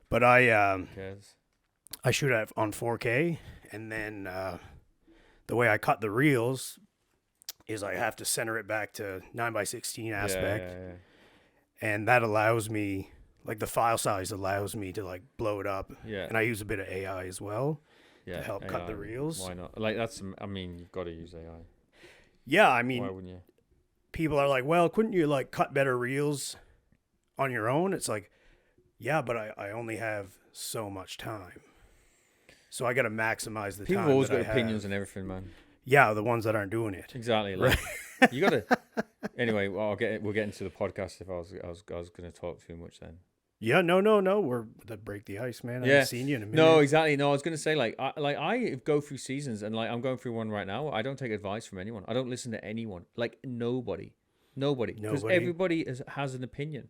But Who cares? I shoot it on 4K, and then the way I cut the reels is I have to center it back to 9:16 aspect, Yeah. and that allows me, like the file size allows me to like blow it up, Yeah. and I use a bit of AI as well Yeah. to help cut the reels. Why not? Like you've got to use AI. Yeah, I Why mean, wouldn't you? people are like, well, couldn't you like cut better reels on your own? It's like, yeah, but I only have so much time. So I got to maximize the People time. have always that got I opinions have. and everything, man. Yeah, the ones that aren't doing it. Exactly. Like, you got to. Anyway, we'll get into the podcast if I was going to talk too much then. Yeah, no. We're to break the ice, man. I haven't seen you in a minute. No, exactly. No, I was going to say I go through seasons, and like I'm going through one right now. I don't take advice from anyone. I don't listen to anyone. Like nobody, because everybody has an opinion.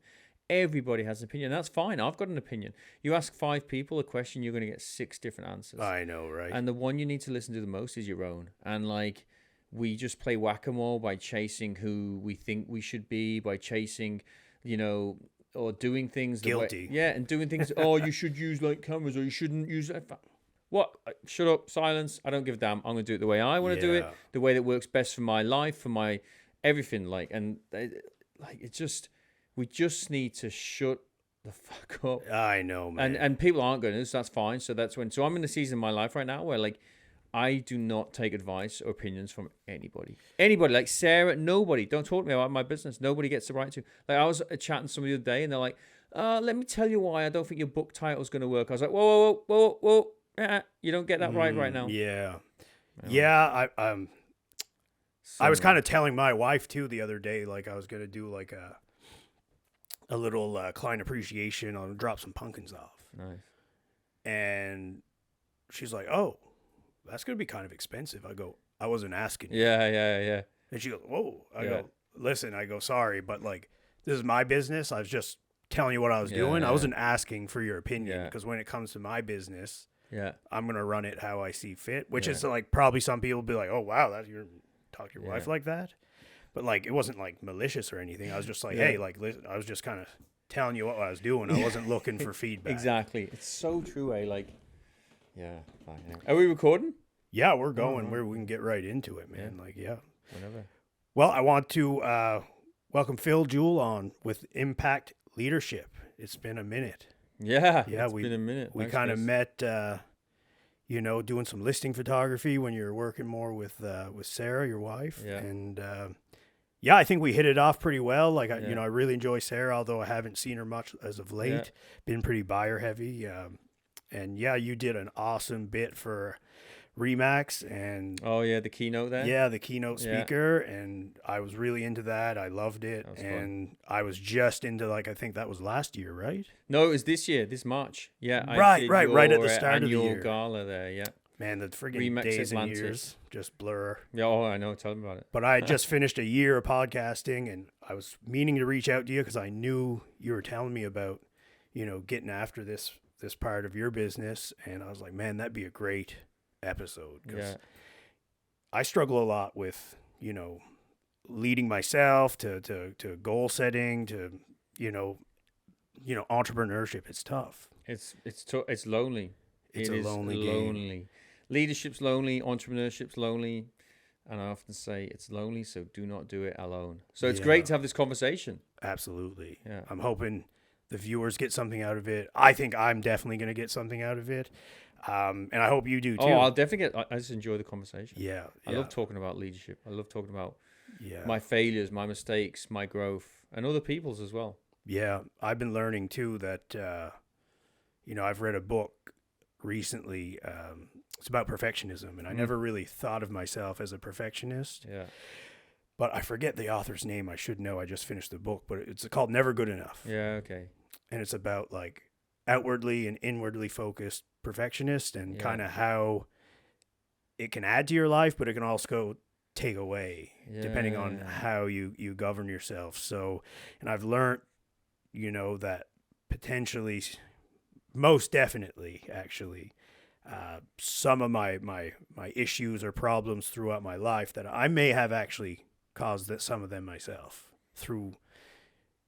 Everybody has an opinion. That's fine. I've got an opinion. You ask 5 people a question, you're going to get 6 different answers. I know, right? And the one you need to listen to the most is your own. And like, we just play whack-a-mole by chasing who we think we should be, by chasing, or doing things. Guilty. And doing things. Oh, you should use like cameras, or you shouldn't use that. What? Shut up, silence. I don't give a damn. I'm going to do it the way I want to do it, the way that works best for my life, for my everything. We just need to shut the fuck up. I know, man. And people aren't going to, so that's fine. So I'm in the season of my life right now where like I do not take advice or opinions from anybody. Anybody, like Sarah, nobody. Don't talk to me about my business. Nobody gets the right to. Like I was chatting to somebody the other day and they're like, let me tell you why I don't think your book title is going to work. I was like, whoa. You don't get that right now. Yeah. Oh. Yeah, I was kind of telling my wife too the other day, like I was going to do like a little client appreciation. I'll drop some pumpkins off. Nice. And she's like, oh, that's going to be kind of expensive. I go, I wasn't asking. Yeah. And she goes, whoa. I go, listen, sorry, but like, this is my business. I was just telling you what I was doing. I wasn't asking for your opinion because when it comes to my business, I'm going to run it how I see fit, which is like probably some people be like, oh, wow, you talk to your wife like that. But like, it wasn't like malicious or anything. I was just like, hey, like, listen, I was just kind of telling you what I was doing. I wasn't looking for feedback. Exactly. It's so true, eh? Like, fine. Are we recording? Yeah, we're going where we can get right into it, man. Whenever. Well, I want to welcome Phil Jewell on with Impact Leadership. It's been a minute. Yeah, it's been a minute. We kind of met, doing some listing photography when you're working more with Sarah, your wife. Yeah. And I think we hit it off pretty well. Like, I really enjoy Sarah, although I haven't seen her much as of late. Yeah. Been pretty buyer heavy. And you did an awesome bit for Remax and the keynote there. Yeah, the keynote speaker, and I was really into that. I loved it, and fun. I was just into I think that was last year, right? No, it was this year, this March. Yeah, right at the start of the year. Gala there. Yeah. Man, the friggin' Remax days Atlantis. and years just blur. Yeah, I know. Tell me about it. But I had just finished a year of podcasting, and I was meaning to reach out to you because I knew you were telling me about, getting after this part of your business, and I was like, man, that'd be a great episode because I struggle a lot with, leading myself to goal setting to, entrepreneurship. It's tough. It's lonely. It's a lonely game. Leadership's lonely. Entrepreneurship's lonely. And I often say it's lonely, so do not do it alone. So it's great to have this conversation. Absolutely. Yeah. I'm hoping the viewers get something out of it. I think I'm definitely going to get something out of it. And I hope you do too. Oh, I'll definitely I just enjoy the conversation. Yeah. I love talking about leadership. I love talking about my failures, my mistakes, my growth, and other people's as well. Yeah. I've been learning too that, I've read a book recently. It's about perfectionism, and I never really thought of myself as a perfectionist. Yeah. But I forget the author's name. I should know. I just finished the book, but it's called Never Good Enough. Yeah, okay. And it's about like outwardly and inwardly focused perfectionist and kind of how it can add to your life, but it can also take away depending on how you govern yourself. So, and I've learned, that potentially, most definitely, actually, some of my issues or problems throughout my life that I may have actually caused some of them myself through,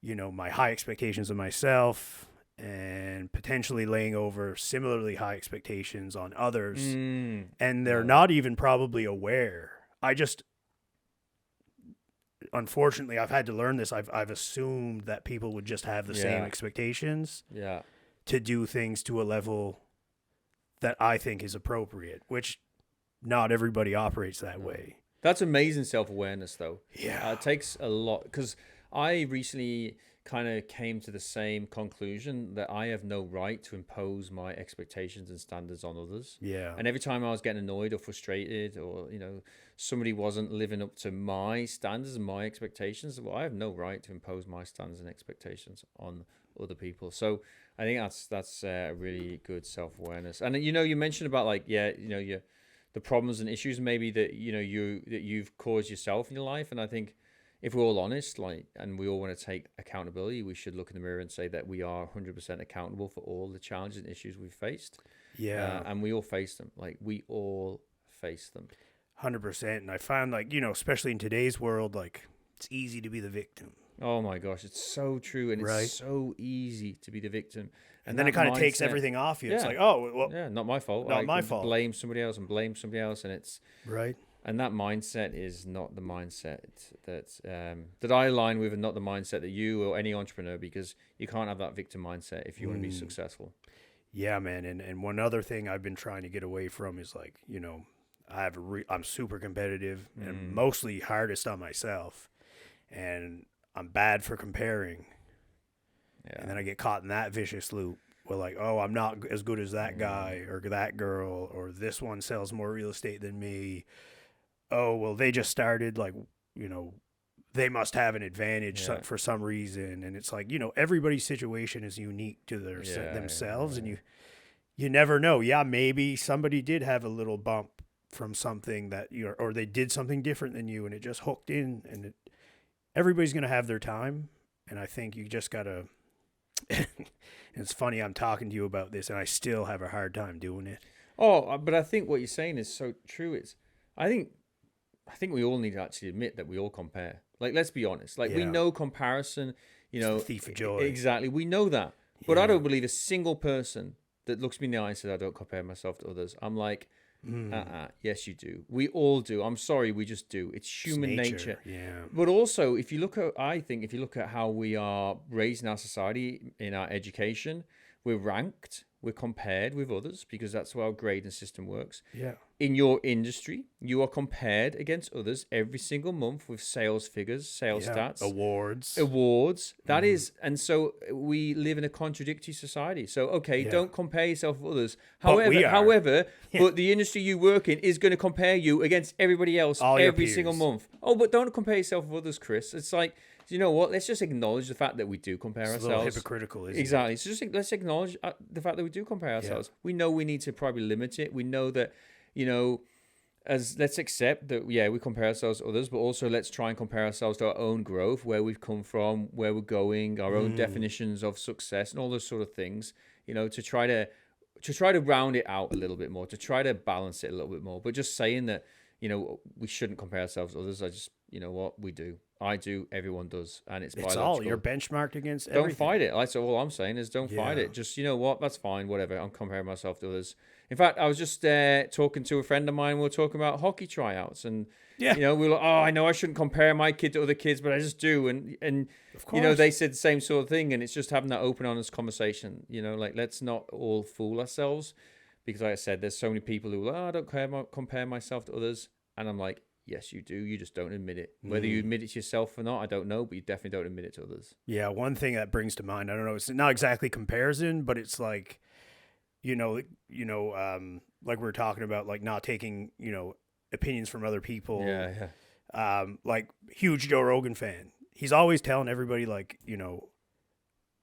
my high expectations of myself and potentially laying over similarly high expectations on others, and they're Yeah. not even probably aware. Unfortunately, I've had to learn this. I've assumed that people would just have the same Yeah. expectations Yeah. to do things to a level that I think is appropriate, which not everybody operates that way. That's amazing self-awareness, though. Yeah. It takes a lot, because I recently kind of came to the same conclusion that I have no right to impose my expectations and standards on others. Yeah. And every time I was getting annoyed or frustrated, or somebody wasn't living up to my standards and my expectations, well, I have no right to impose my standards and expectations on other people. So I think that's a really good self-awareness. And you mentioned about the problems and issues maybe that you've caused yourself in your life. And I think if we're all honest, and we all want to take accountability, we should look in the mirror and say that we are 100% accountable for all the challenges and issues we've faced. Yeah. And we all face them. We all face them. 100%. And I found especially in today's world, it's easy to be the victim. Oh my gosh, it's so true, and Right. it's so easy to be the victim. And then it kind of takes everything off you. It's Yeah. like, oh, well, Yeah, not my fault. Not I my can fault. Blame somebody else, and it's right. and that mindset is not the mindset that I align with, and not the mindset that you or any entrepreneur, because you can't have that victim mindset if you want to be successful. Yeah, man. And one other thing I've been trying to get away from is I'm super competitive and mostly hardest on myself, and I'm bad for comparing. Yeah. And then I get caught in that vicious loop where I'm not as good as that guy or that girl, or this one sells more real estate than me. Oh, well, they just started, they must have an advantage for some reason. And it's everybody's situation is unique to themselves. And you never know. Yeah, maybe somebody did have a little bump from something that or they did something different than you, and it just hooked in, and everybody's going to have their time. And I think you just got to, it's funny, I'm talking to you about this and I still have a hard time doing it. Oh, but I think what you're saying is so true. I think we all need to actually admit that we all compare. Let's be honest. We know comparison, It's the thief of joy. Exactly. We know that. But I don't believe a single person that looks me in the eye and says, I don't compare myself to others. I'm like, yes, you do. We all do. I'm sorry, we just do. It's human nature. Yeah. But also, if you look at how we are raised in our society, in our education, we're ranked, we're compared with others, because that's how our grading system works. Yeah. In your industry, you are compared against others every single month with sales figures, sales stats, awards. That is, and so we live in a contradictory society. So, don't compare yourself with others. However, but the industry you work in is going to compare you against everybody else every single month. Oh, but don't compare yourself with others, Chris. It's like, you know what? Let's just acknowledge the fact that we do compare ourselves. It's a little hypocritical, isn't it? So just let's acknowledge the fact that we do compare ourselves. We know we need to probably limit it. We know that, let's accept that, we compare ourselves to others, but also let's try and compare ourselves to our own growth, where we've come from, where we're going, our own definitions of success, and all those sort of things, to try to round it out a little bit more, to try to balance it a little bit more. But just saying that, we shouldn't compare ourselves to others, we do. I do. Everyone does, and it's biological. You're benchmarked against everything. Don't fight it. That's all I'm saying is don't fight it. Just, that's fine. Whatever. I'm comparing myself to others. In fact, I was just talking to a friend of mine. We were talking about hockey tryouts, and we were like, I know I shouldn't compare my kid to other kids, but I just do. And of course, they said the same sort of thing, and it's just having that open, honest conversation. Let's not all fool ourselves, because like I said, there's so many people who I don't compare myself to others, and I'm like, yes, you do. You just don't admit it. Whether you admit it to yourself or not, I don't know, but you definitely don't admit it to others. Yeah, one thing that brings to mind, I don't know, it's not exactly comparison, but it's like, like we were talking about, not taking, opinions from other people. Yeah. Huge Joe Rogan fan. He's always telling everybody,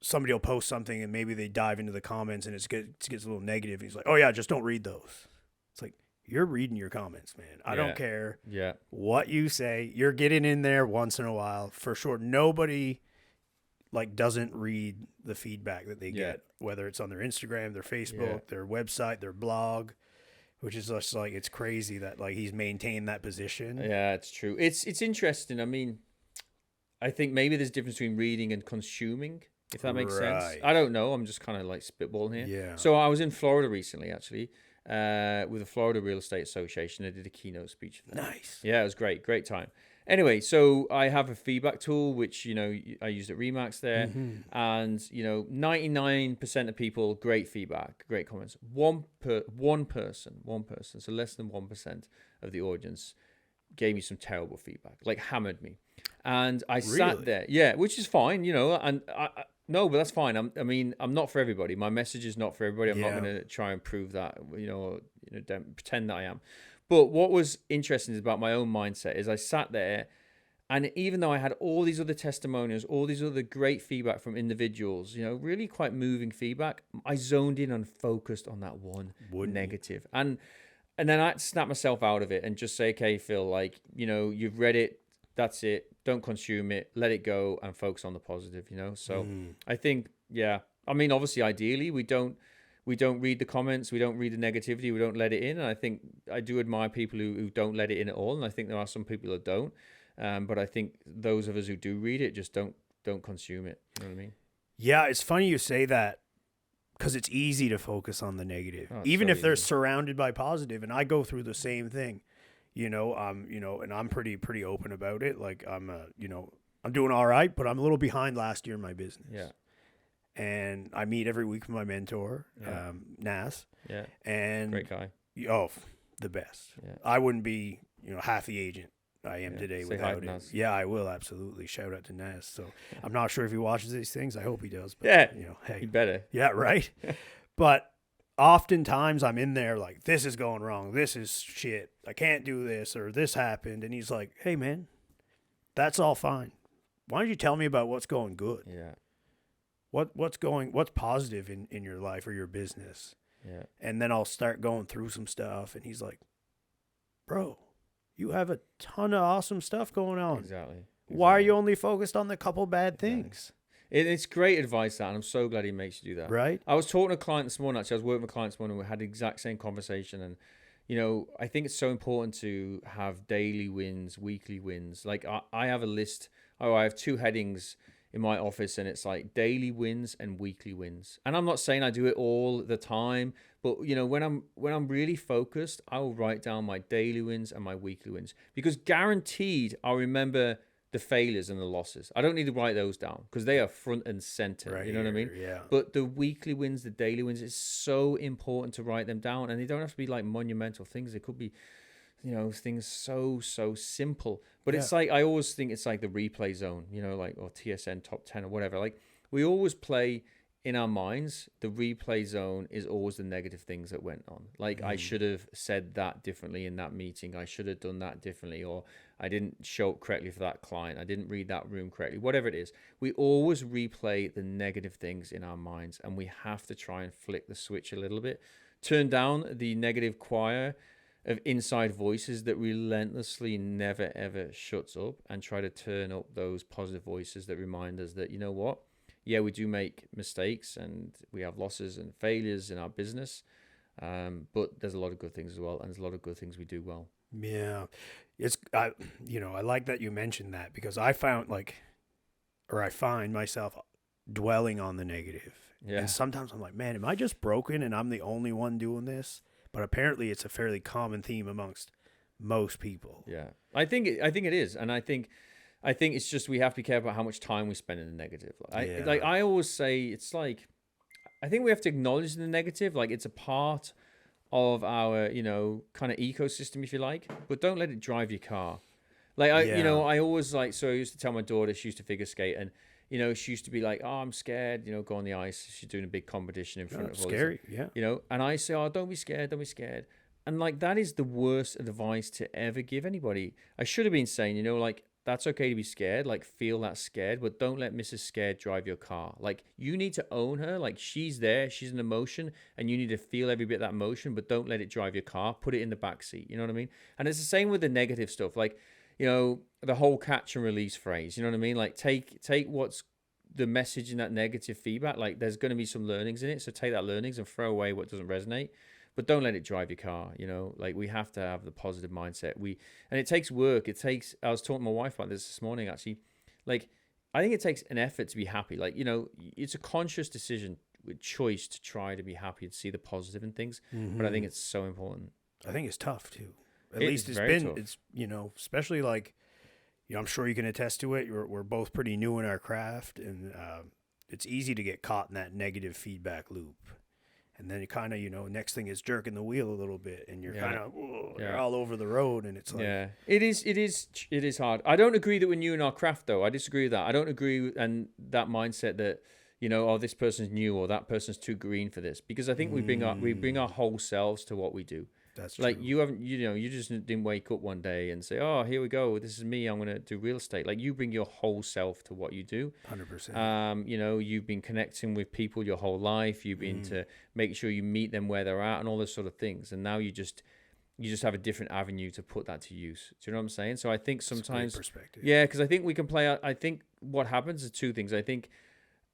somebody will post something and maybe they dive into the comments and it gets a little negative. He's like, oh yeah, just don't read those. It's like, you're reading your comments, man. I don't care what you say. You're getting in there once in a while. For sure, nobody doesn't read the feedback that they get, whether it's on their Instagram, their Facebook, their website, their blog, which is just it's crazy that he's maintained that position. Yeah, it's true. It's interesting. I mean, I think maybe there's a difference between reading and consuming. if that makes sense. Right. I don't know. I'm just kind of like spitballing here. Yeah. So I was in Florida recently, actually, with the Florida Real Estate Association. I did a keynote speech for them. Nice. Yeah, it was great. Great time. Anyway, so I have a feedback tool, which, you know, I used at Remax there. Mm-hmm. And, you know, 99% of people, great feedback, great comments. One person, so less than 1% of the audience gave me some terrible feedback, like hammered me. And I sat there, yeah, which is fine, you know, and no, but that's fine. I'm not for everybody. My message is not for everybody. I'm not going to try and prove that, you know, don't pretend that I am. But what was interesting about my own mindset is I sat there, and even though I had all these other testimonials, all these other great feedback from individuals, you know, really quite moving feedback, I zoned in and focused on that one negative. And then I snap myself out of it and just say, okay, Phil, like, you know, you've read it. That's it. Don't consume it. Let it go and focus on the positive, you know? So I think, yeah, I mean, obviously, ideally, we don't read the comments. We don't read the negativity. We don't let it in. And I think I do admire people who don't let it in at all. And I think there are some people that don't. But I think those of us who do read it just don't consume it. You know what I mean? Yeah, it's funny you say that, because it's easy to focus on the negative, even if they're surrounded by positive. And I go through the same thing, you know, and I'm pretty open about it. Like I'm doing all right, but I'm a little behind last year in my business. Yeah. And I meet every week with my mentor, Nas. Yeah. And great guy. Oh, the best. Yeah. I wouldn't be, half the agent I am today without it. Yeah, I will absolutely. Shout out to Nas. So I'm not sure if he watches these things. I hope he does. But, hey, he better. Yeah, right. But oftentimes I'm in there like, this is going wrong. This is shit. I can't do this, or this happened. And he's like, hey man, that's all fine. Why don't you tell me about what's going good? Yeah. What's positive in your life or your business? Yeah. And then I'll start going through some stuff, and he's like, bro, you have a ton of awesome stuff going on. Exactly. Why are you only focused on the couple bad things? It's great advice, that, and I'm so glad he makes you do that. Right. I was talking to a client this morning, actually. I was working with a client this morning. We had the exact same conversation. And, I think it's so important to have daily wins, weekly wins. Like I have a list. I have 2 headings in my office, and it's like daily wins and weekly wins. And I'm not saying I do it all the time, but when I'm really focused, I will write down my daily wins and my weekly wins, because guaranteed I'll remember the failures and the losses. I don't need to write those down because they are front and center. Right, you know what I mean? Yeah. But the weekly wins, the daily wins, it's so important to write them down, and they don't have to be like monumental things. It could be things so simple. But it's like, I always think it's like the replay zone, or TSN top 10 or whatever. Like, we always play in our minds, the replay zone is always the negative things that went on. Like, I should have said that differently in that meeting. I should have done that differently, or I didn't show up correctly for that client. I didn't read that room correctly. Whatever it is, we always replay the negative things in our minds, and we have to try and flick the switch a little bit. Turn down the negative choir of inside voices that relentlessly never ever shuts up, and try to turn up those positive voices that remind us that, yeah, we do make mistakes and we have losses and failures in our business, but there's a lot of good things as well, and there's a lot of good things we do well. Yeah, I like that you mentioned that, because I find myself dwelling on the negative. Yeah. And sometimes I'm like, man, am I just broken and I'm the only one doing this? But apparently it's a fairly common theme amongst most people. Yeah, I think it is, and I think it's just, we have to be careful about how much time we spend in the negative. I always say, it's like, I think we have to acknowledge the negative, like it's a part of our kind of ecosystem, if you like, but don't let it drive your car. Like I always I used to tell my daughter, she used to figure skate, and she used to be like, oh, I'm scared, go on the ice. She's doing a big competition in front of all scary, and I say, oh, don't be scared. And like, that is the worst advice to ever give anybody. I should have been saying, that's okay to be scared, like feel that scared, but don't let Mrs. Scared drive your car. Like, you need to own her. Like, she's there, she's an emotion, and you need to feel every bit of that emotion, but don't let it drive your car. Put it in the back seat. You know what I mean? And it's the same with the negative stuff. Like, the whole catch and release phrase, you know what I mean? Like, take what's the message in that negative feedback. Like, there's going to be some learnings in it, so take that learnings and throw away what doesn't resonate. But don't let it drive your car, Like, we have to have the positive mindset. And it takes work. I was talking to my wife about this morning, actually. Like, I think it takes an effort to be happy. Like, it's a conscious decision with choice to try to be happy and see the positive in things. But I think it's so important. I think it's tough too. At It least is it's very been, tough. it's, especially like, I'm sure you can attest to it. We're both pretty new in our craft, and it's easy to get caught in that negative feedback loop. And then you kind of, next thing is jerking the wheel a little bit, and you're kind of you're all over the road, and it's like, it is hard. I don't agree that we're new in our craft, though. I disagree with that. I don't agree with, and that mindset that this person's new or that person's too green for this, because I think we bring our whole selves to what we do. That's true. Like you just didn't wake up one day and say, oh, here we go, this is me, I'm going to do real estate. Like, you bring your whole self to what you do. 100%. You've been connecting with people your whole life. You've been to make sure you meet them where they're at and all those sort of things. And now you just have a different avenue to put that to use. Do you know what I'm saying? So I think sometimes, perspective. Yeah, because I think we can play out. I think what happens is two things. I think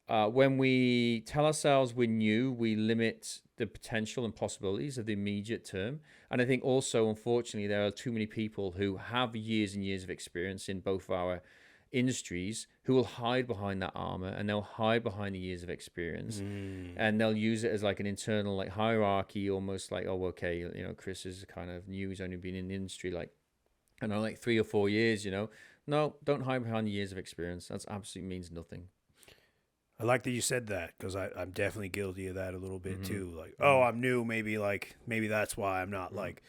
when we tell ourselves we're new, we limit the potential and possibilities of the immediate term. And I think also, unfortunately, there are too many people who have years and years of experience in both our industries who will hide behind that armor, and they'll hide behind the years of experience, and they'll use it as like an internal like hierarchy, almost like, oh, okay, Chris is kind of new, he's only been in the industry like, I don't know, like 3 or 4 years. No, don't hide behind the years of experience. That's absolutely means nothing. I like that you said that, because I'm definitely guilty of that a little bit too. Like, oh, I'm new. Maybe that's why I'm not like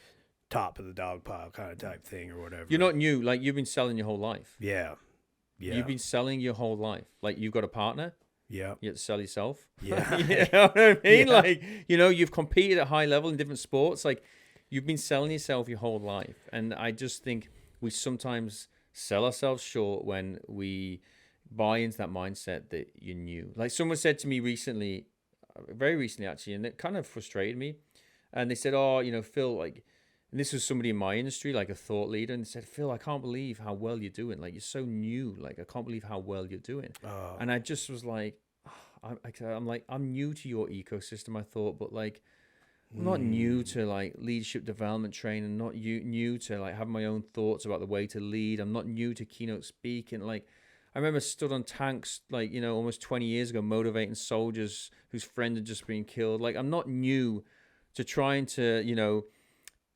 top of the dog pile kind of type thing or whatever. You're not new. Like, you've been selling your whole life. Yeah. You've been selling your whole life. Like, you've got a partner. Yeah. You have to sell yourself. Yeah. You know what I mean? Yeah. Like, you've competed at high level in different sports. Like, you've been selling yourself your whole life. And I just think we sometimes sell ourselves short when we buy into that mindset that you're new. Like, someone said to me recently, very recently actually, and it kind of frustrated me. And they said, oh, Phil, like, and this was somebody in my industry, like a thought leader, and they said, Phil, I can't believe how well you're doing. Like, you're so new. Like, I can't believe how well you're doing. And I just was like, I'm new to your ecosystem, I thought, but like, I'm not new to like leadership development training, not new to like have my own thoughts about the way to lead. I'm not new to keynote speaking. Like, I remember stood on tanks, like, almost 20 years ago, motivating soldiers whose friend had just been killed. Like, I'm not new to trying to,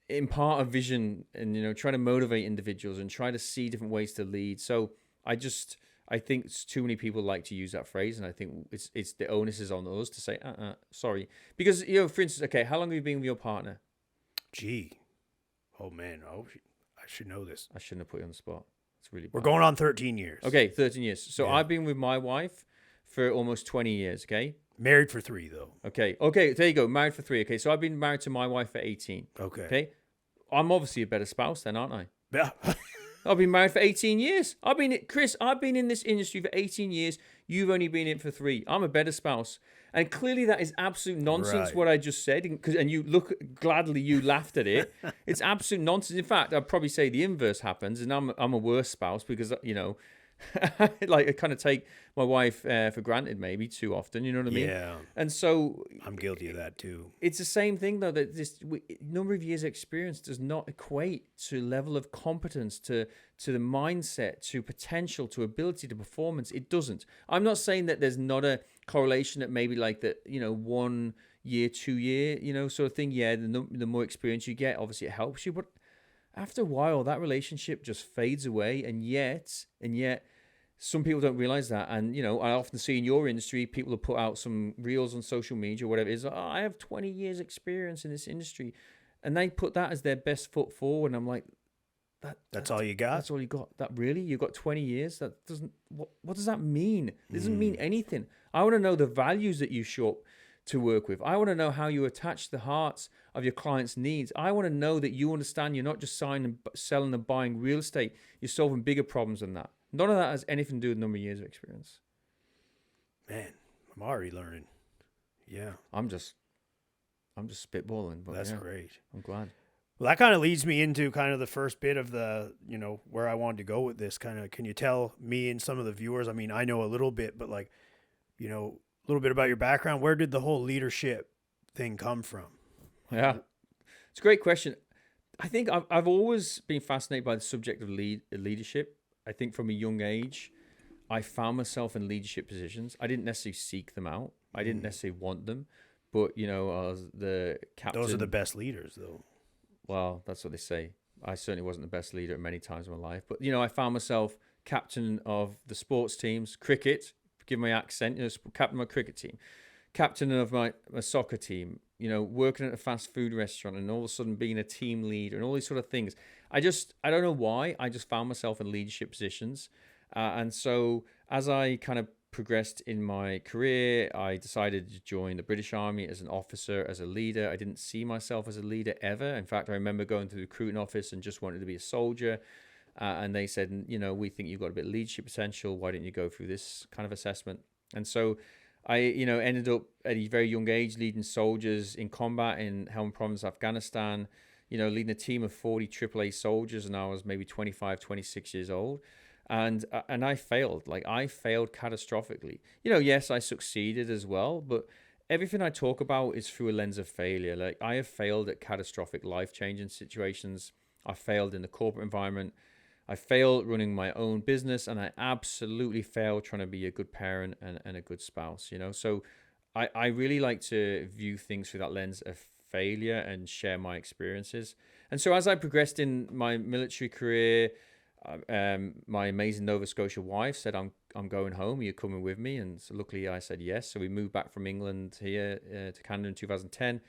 impart a vision and, try to motivate individuals and try to see different ways to lead. So I think it's too many people like to use that phrase. And I think it's the onus is on us to say, sorry. Because, for instance, okay, how long have you been with your partner? Gee. Oh, man. I should know this. I shouldn't have put you on the spot. It's really bad. We're going on 13 years. Okay, 13 years. So I've been with my wife for almost 20 years, okay? Married for 3, though. Okay, there you go. Married for 3. Okay, so I've been married to my wife for 18. Okay? I'm obviously a better spouse then, aren't I? Yeah. I've been married for 18 years. Chris, I've been in this industry for 18 years. You've only been in it for 3. I'm a better spouse. And clearly that is absolute nonsense, what I just said. And you gladly you laughed at it. It's absolute nonsense. In fact, I'd probably say the inverse happens, and I'm a worse spouse because, like, I kind of take my wife for granted maybe too often, you know what I mean? Yeah. And so I'm guilty of that too. It's the same thing though, that this number of years of experience does not equate to level of competence, to the mindset, to potential, to ability, to performance. It doesn't. I'm not saying that there's not a correlation that maybe like that, 1 year, 2 year, sort of thing. Yeah, the more experience you get, obviously it helps you, but after a while, that relationship just fades away, and yet, some people don't realize that. And, I often see in your industry, people will put out some reels on social media or whatever it is. Oh, I have 20 years experience in this industry. And they put that as their best foot forward. And I'm like, that's all you got? That's all you got? That really? You've got 20 years? That doesn't, what does that mean? It doesn't mean anything. I want to know the values that you show up to work with. I want to know how you attach the hearts of your clients' needs. I want to know that you understand you're not just selling and buying real estate. You're solving bigger problems than that. None of that has anything to do with number of years of experience. Man, I'm already learning. Yeah. I'm just spitballing. But that's great. I'm glad. Well, that kind of leads me into kind of the first bit of the, where I wanted to go with this. Kind of, can you tell me and some of the viewers? I mean, I know a little bit, but like, a little bit about your background. Where did the whole leadership thing come from? Yeah, it's a great question. I think I've always been fascinated by the subject of leadership. I think from a young age, I found myself in leadership positions. I didn't necessarily seek them out. I didn't necessarily want them, but I was the captain. Those are the best leaders, though. Well, that's what they say. I certainly wasn't the best leader at many times in my life, but I found myself captain of the sports teams, cricket. Give my accent, captain of my cricket team, captain of my soccer team. Working at a fast food restaurant, and all of a sudden being a team leader, and all these sort of things. I don't know why. I just found myself in leadership positions. And so as I kind of progressed in my career, I decided to join the British Army as an officer, as a leader. I didn't see myself as a leader ever. In fact, I remember going to the recruiting office and just wanted to be a soldier. And they said, we think you've got a bit of leadership potential. Why didn't you go through this kind of assessment? And so I, ended up at a very young age leading soldiers in combat in Helmand Province, Afghanistan, leading a team of 40 AAA soldiers. And I was maybe 25, 26 years old. And I failed. I failed catastrophically. Yes, I succeeded as well, but everything I talk about is through a lens of failure. I have failed at catastrophic life-changing situations. I failed in the corporate environment. I failed running my own business, and I absolutely failed trying to be a good parent and a good spouse. So I really like to view things through that lens of failure and share my experiences. And so as I progressed in my military career, my amazing Nova Scotia wife said, I'm going home. Are you coming with me? And so luckily I said yes. So we moved back from England here to Canada in 2010,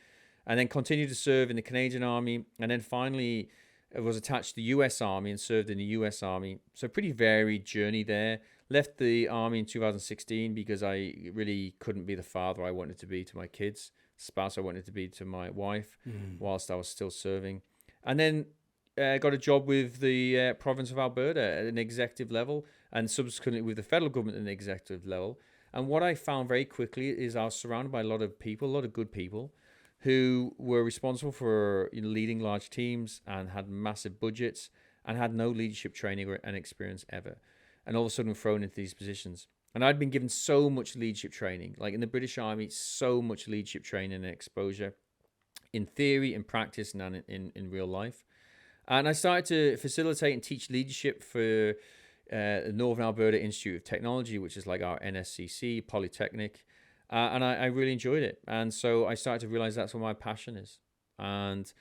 and then continued to serve in the Canadian Army. And then finally was attached to the US Army and served in the US Army. So pretty varied journey there. Left the Army in 2016 because I really couldn't be the father I wanted to be to my kids, spouse I wanted to be to my wife, whilst I was still serving. And then got a job with the province of Alberta at an executive level, and subsequently with the federal government at an executive level. And what I found very quickly is I was surrounded by a lot of people, a lot of good people, who were responsible for leading large teams and had massive budgets and had no leadership training and experience ever. And all of a sudden thrown into these positions. And I'd been given so much leadership training, in the British Army, so much leadership training and exposure in theory, in practice, and in real life. And I started to facilitate and teach leadership for the Northern Alberta Institute of Technology, which is like our NSCC, Polytechnic. And I really enjoyed it. And so I started to realize that's what my passion is. And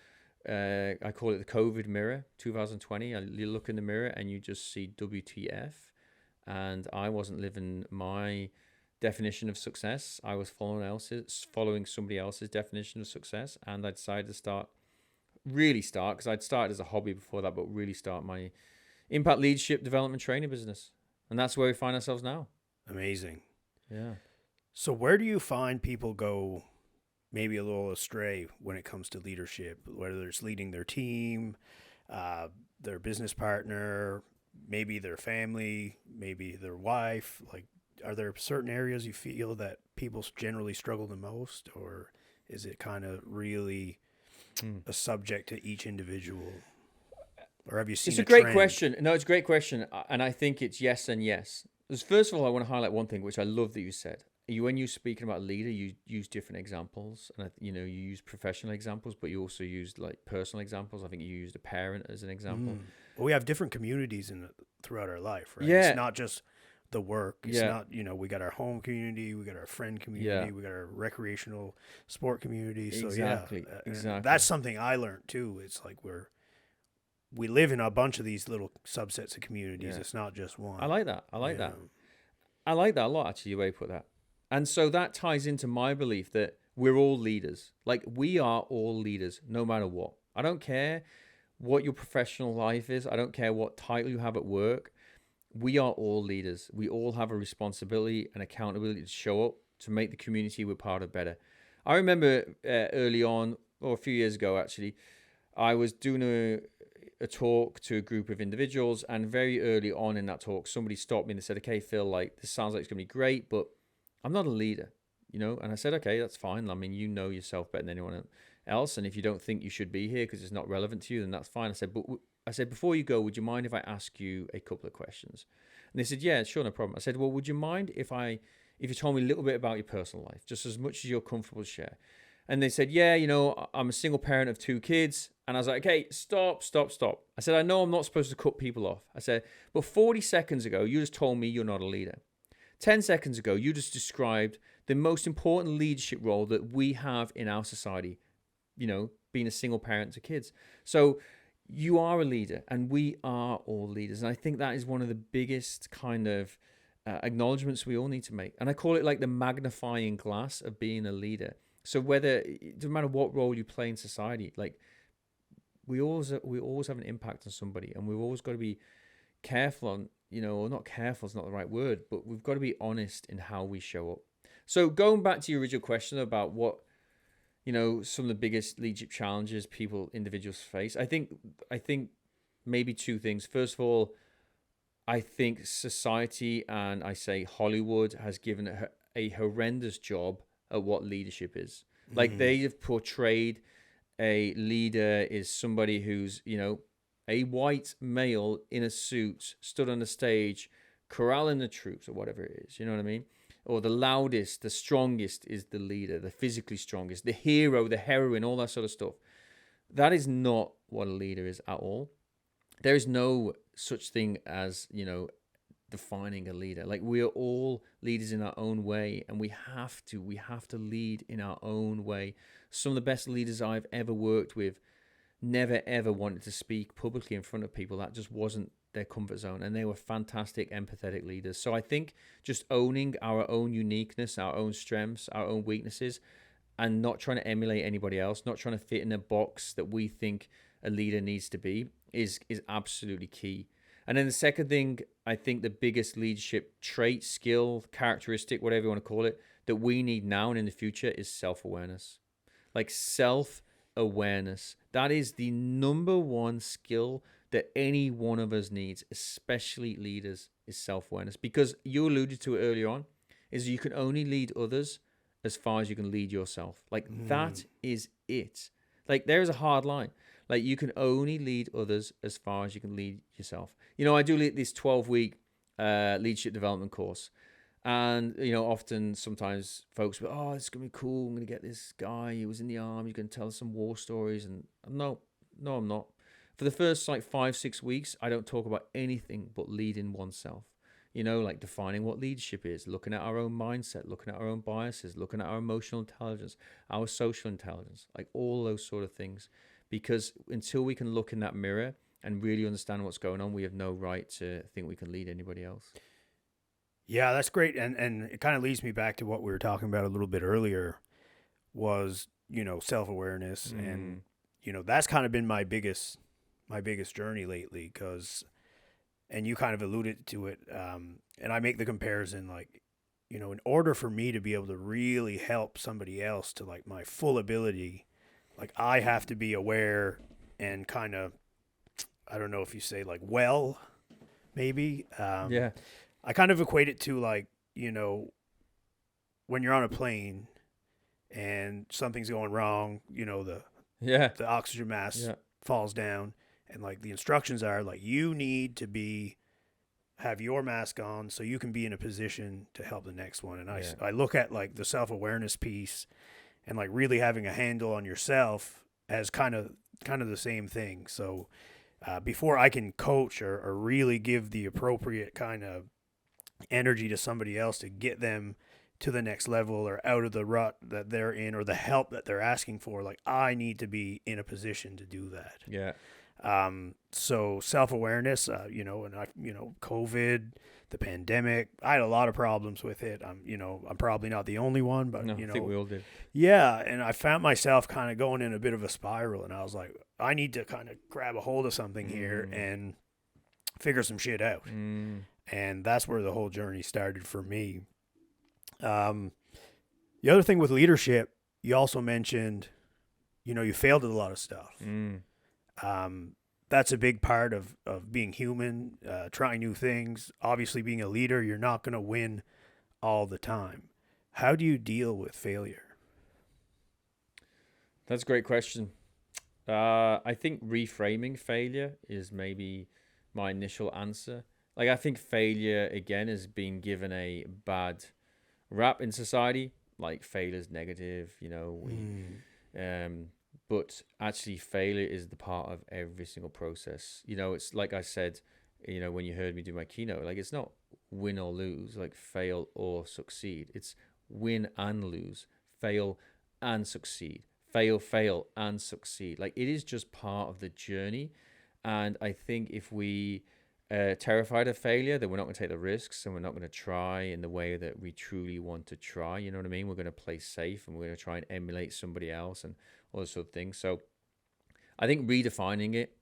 I call it the COVID mirror, 2020. You look in the mirror and you just see WTF. And I wasn't living my definition of success. I was following somebody else's definition of success. And I decided to really start, because I'd started as a hobby before that, but really start my impact leadership development training business. And that's where we find ourselves now. Amazing. Yeah. So where do you find people go maybe a little astray when it comes to leadership, whether it's leading their team, their business partner, maybe their family, maybe their wife? Are there certain areas you feel that people generally struggle the most, or is it kind of really a subject to each individual? Or have you seen It's a great trend? question. No, it's a great question. And I think it's yes and yes. First of all, I want to highlight one thing, which I love that you said. When you're speaking about a leader, you use different examples. And, you use professional examples, but you also used personal examples. I think you used a parent as an example. Well, we have different communities throughout our life, right? Yeah. It's not just the work. It's not, we got our home community, we got our friend community, we got our recreational sport community. So exactly. That's something I learned too. It's we live in a bunch of these little subsets of communities. Yeah. It's not just one. I like that. I like that a lot, actually, the way you put that. And so that ties into my belief that we're all leaders. We are all leaders, no matter what. I don't care what your professional life is. I don't care what title you have at work. We are all leaders. We all have a responsibility and accountability to show up to make the community we're part of better. I remember early on, or a few years ago, actually, I was doing a talk to a group of individuals, and very early on in that talk, somebody stopped me and they said, okay, Phil, this sounds like it's going to be great, but I'm not a leader, And I said, okay, that's fine. I mean, you know yourself better than anyone else, and if you don't think you should be here because it's not relevant to you, then that's fine. I said, before you go, would you mind if I ask you a couple of questions? And they said, yeah, sure, no problem. I said, well, would you mind if you told me a little bit about your personal life, just as much as you're comfortable to share? And they said, yeah, I'm a single parent of 2 kids. And I was like, okay, stop. I said, I know I'm not supposed to cut people off. I said, but 40 seconds ago, you just told me you're not a leader. 10 seconds ago, you just described the most important leadership role that we have in our society, being a single parent to kids. So you are a leader, and we are all leaders. And I think that is one of the biggest kind of acknowledgements we all need to make. And I call it like the magnifying glass of being a leader. So it doesn't matter what role you play in society, like we always have an impact on somebody, and we've always got to be careful on, or not careful is not the right word, but we've got to be honest in how we show up. So going back to your original question about what, some of the biggest leadership challenges individuals face, I think maybe 2 things. First of all, I think society, and I say Hollywood, has given a horrendous job at what leadership is. Like they have portrayed a leader is somebody who's, a white male in a suit stood on the stage, corralling the troops or whatever it is. You know what I mean? Or the loudest, the strongest is the leader, the physically strongest, the hero, the heroine, all that sort of stuff. That is not what a leader is at all. There is no such thing as, defining a leader. Like we are all leaders in our own way, and we have to lead in our own way. Some of the best leaders I've ever worked with never ever wanted to speak publicly in front of people. That just wasn't their comfort zone, and they were fantastic, empathetic leaders. So I think just owning our own uniqueness, our own strengths, our own weaknesses, and not trying to emulate anybody else, not trying to fit in a box that we think a leader needs to be is absolutely key. And then the second thing, I think the biggest leadership trait, skill, characteristic, whatever you want to call it, that we need now and in the future is self-awareness. Like self-awareness. That is the number one skill that any one of us needs, especially leaders, is self-awareness. Because you alluded to it earlier on, is you can only lead others as far as you can lead yourself. Like that is it. Like there is a hard line. Like you can only lead others as far as you can lead yourself. I do this 12-week leadership development course. And, often sometimes folks go, oh, it's going to be cool. I'm going to get this guy who was in the army. He's going to tell us some war stories. And no, I'm not. For the first 5-6 weeks, I don't talk about anything but leading oneself. Like defining what leadership is, looking at our own mindset, looking at our own biases, looking at our emotional intelligence, our social intelligence, like all those sort of things. Because until we can look in that mirror and really understand what's going on, we have no right to think we can lead anybody else. Yeah, that's great. And it kind of leads me back to what we were talking about a little bit earlier was, self-awareness. And, that's kind of been my biggest journey lately and you kind of alluded to it. And I make the comparison, like, in order for me to be able to really help somebody else to like my full ability, like I have to be aware and kind of, I don't know if you say like, maybe. Yeah. I kind of equate it to like, when you're on a plane and something's going wrong, the oxygen mask falls down, and like the instructions are like, you need to have your mask on so you can be in a position to help the next one. And I look at like the self-awareness piece and like really having a handle on yourself as kind of the same thing. So before I can coach or really give the appropriate kind of energy to somebody else to get them to the next level or out of the rut that they're in or the help that they're asking for, like I need to be in a position to do that. Yeah. So self-awareness, and COVID, the pandemic, I had a lot of problems with it. I'm probably not the only one, but I think we all did. Yeah. And I found myself kind of going in a bit of a spiral, and I was like, I need to kind of grab a hold of something here and figure some shit out. And that's where the whole journey started for me. The other thing with leadership, you also mentioned, you failed at a lot of stuff. That's a big part of being human, trying new things. Obviously, being a leader, you're not going to win all the time. How do you deal with failure? That's a great question. I think reframing failure is maybe my initial answer. Like, I think failure, again, has been given a bad rap in society. like failure's negative, you know, but actually failure is the part of every single process. You know, it's like I said, you know, when you heard me do my keynote, like it's not win or lose, like fail or succeed. It's win and lose, fail and succeed, fail and succeed. Like it is just part of the journey. And I think if we terrified of failure, then we're not going to take the risks, and we're not going to try in the way that we truly want to try. You know what I mean? We're going to play safe, and we're going to try and emulate somebody else and all those sort of things. So I think redefining it,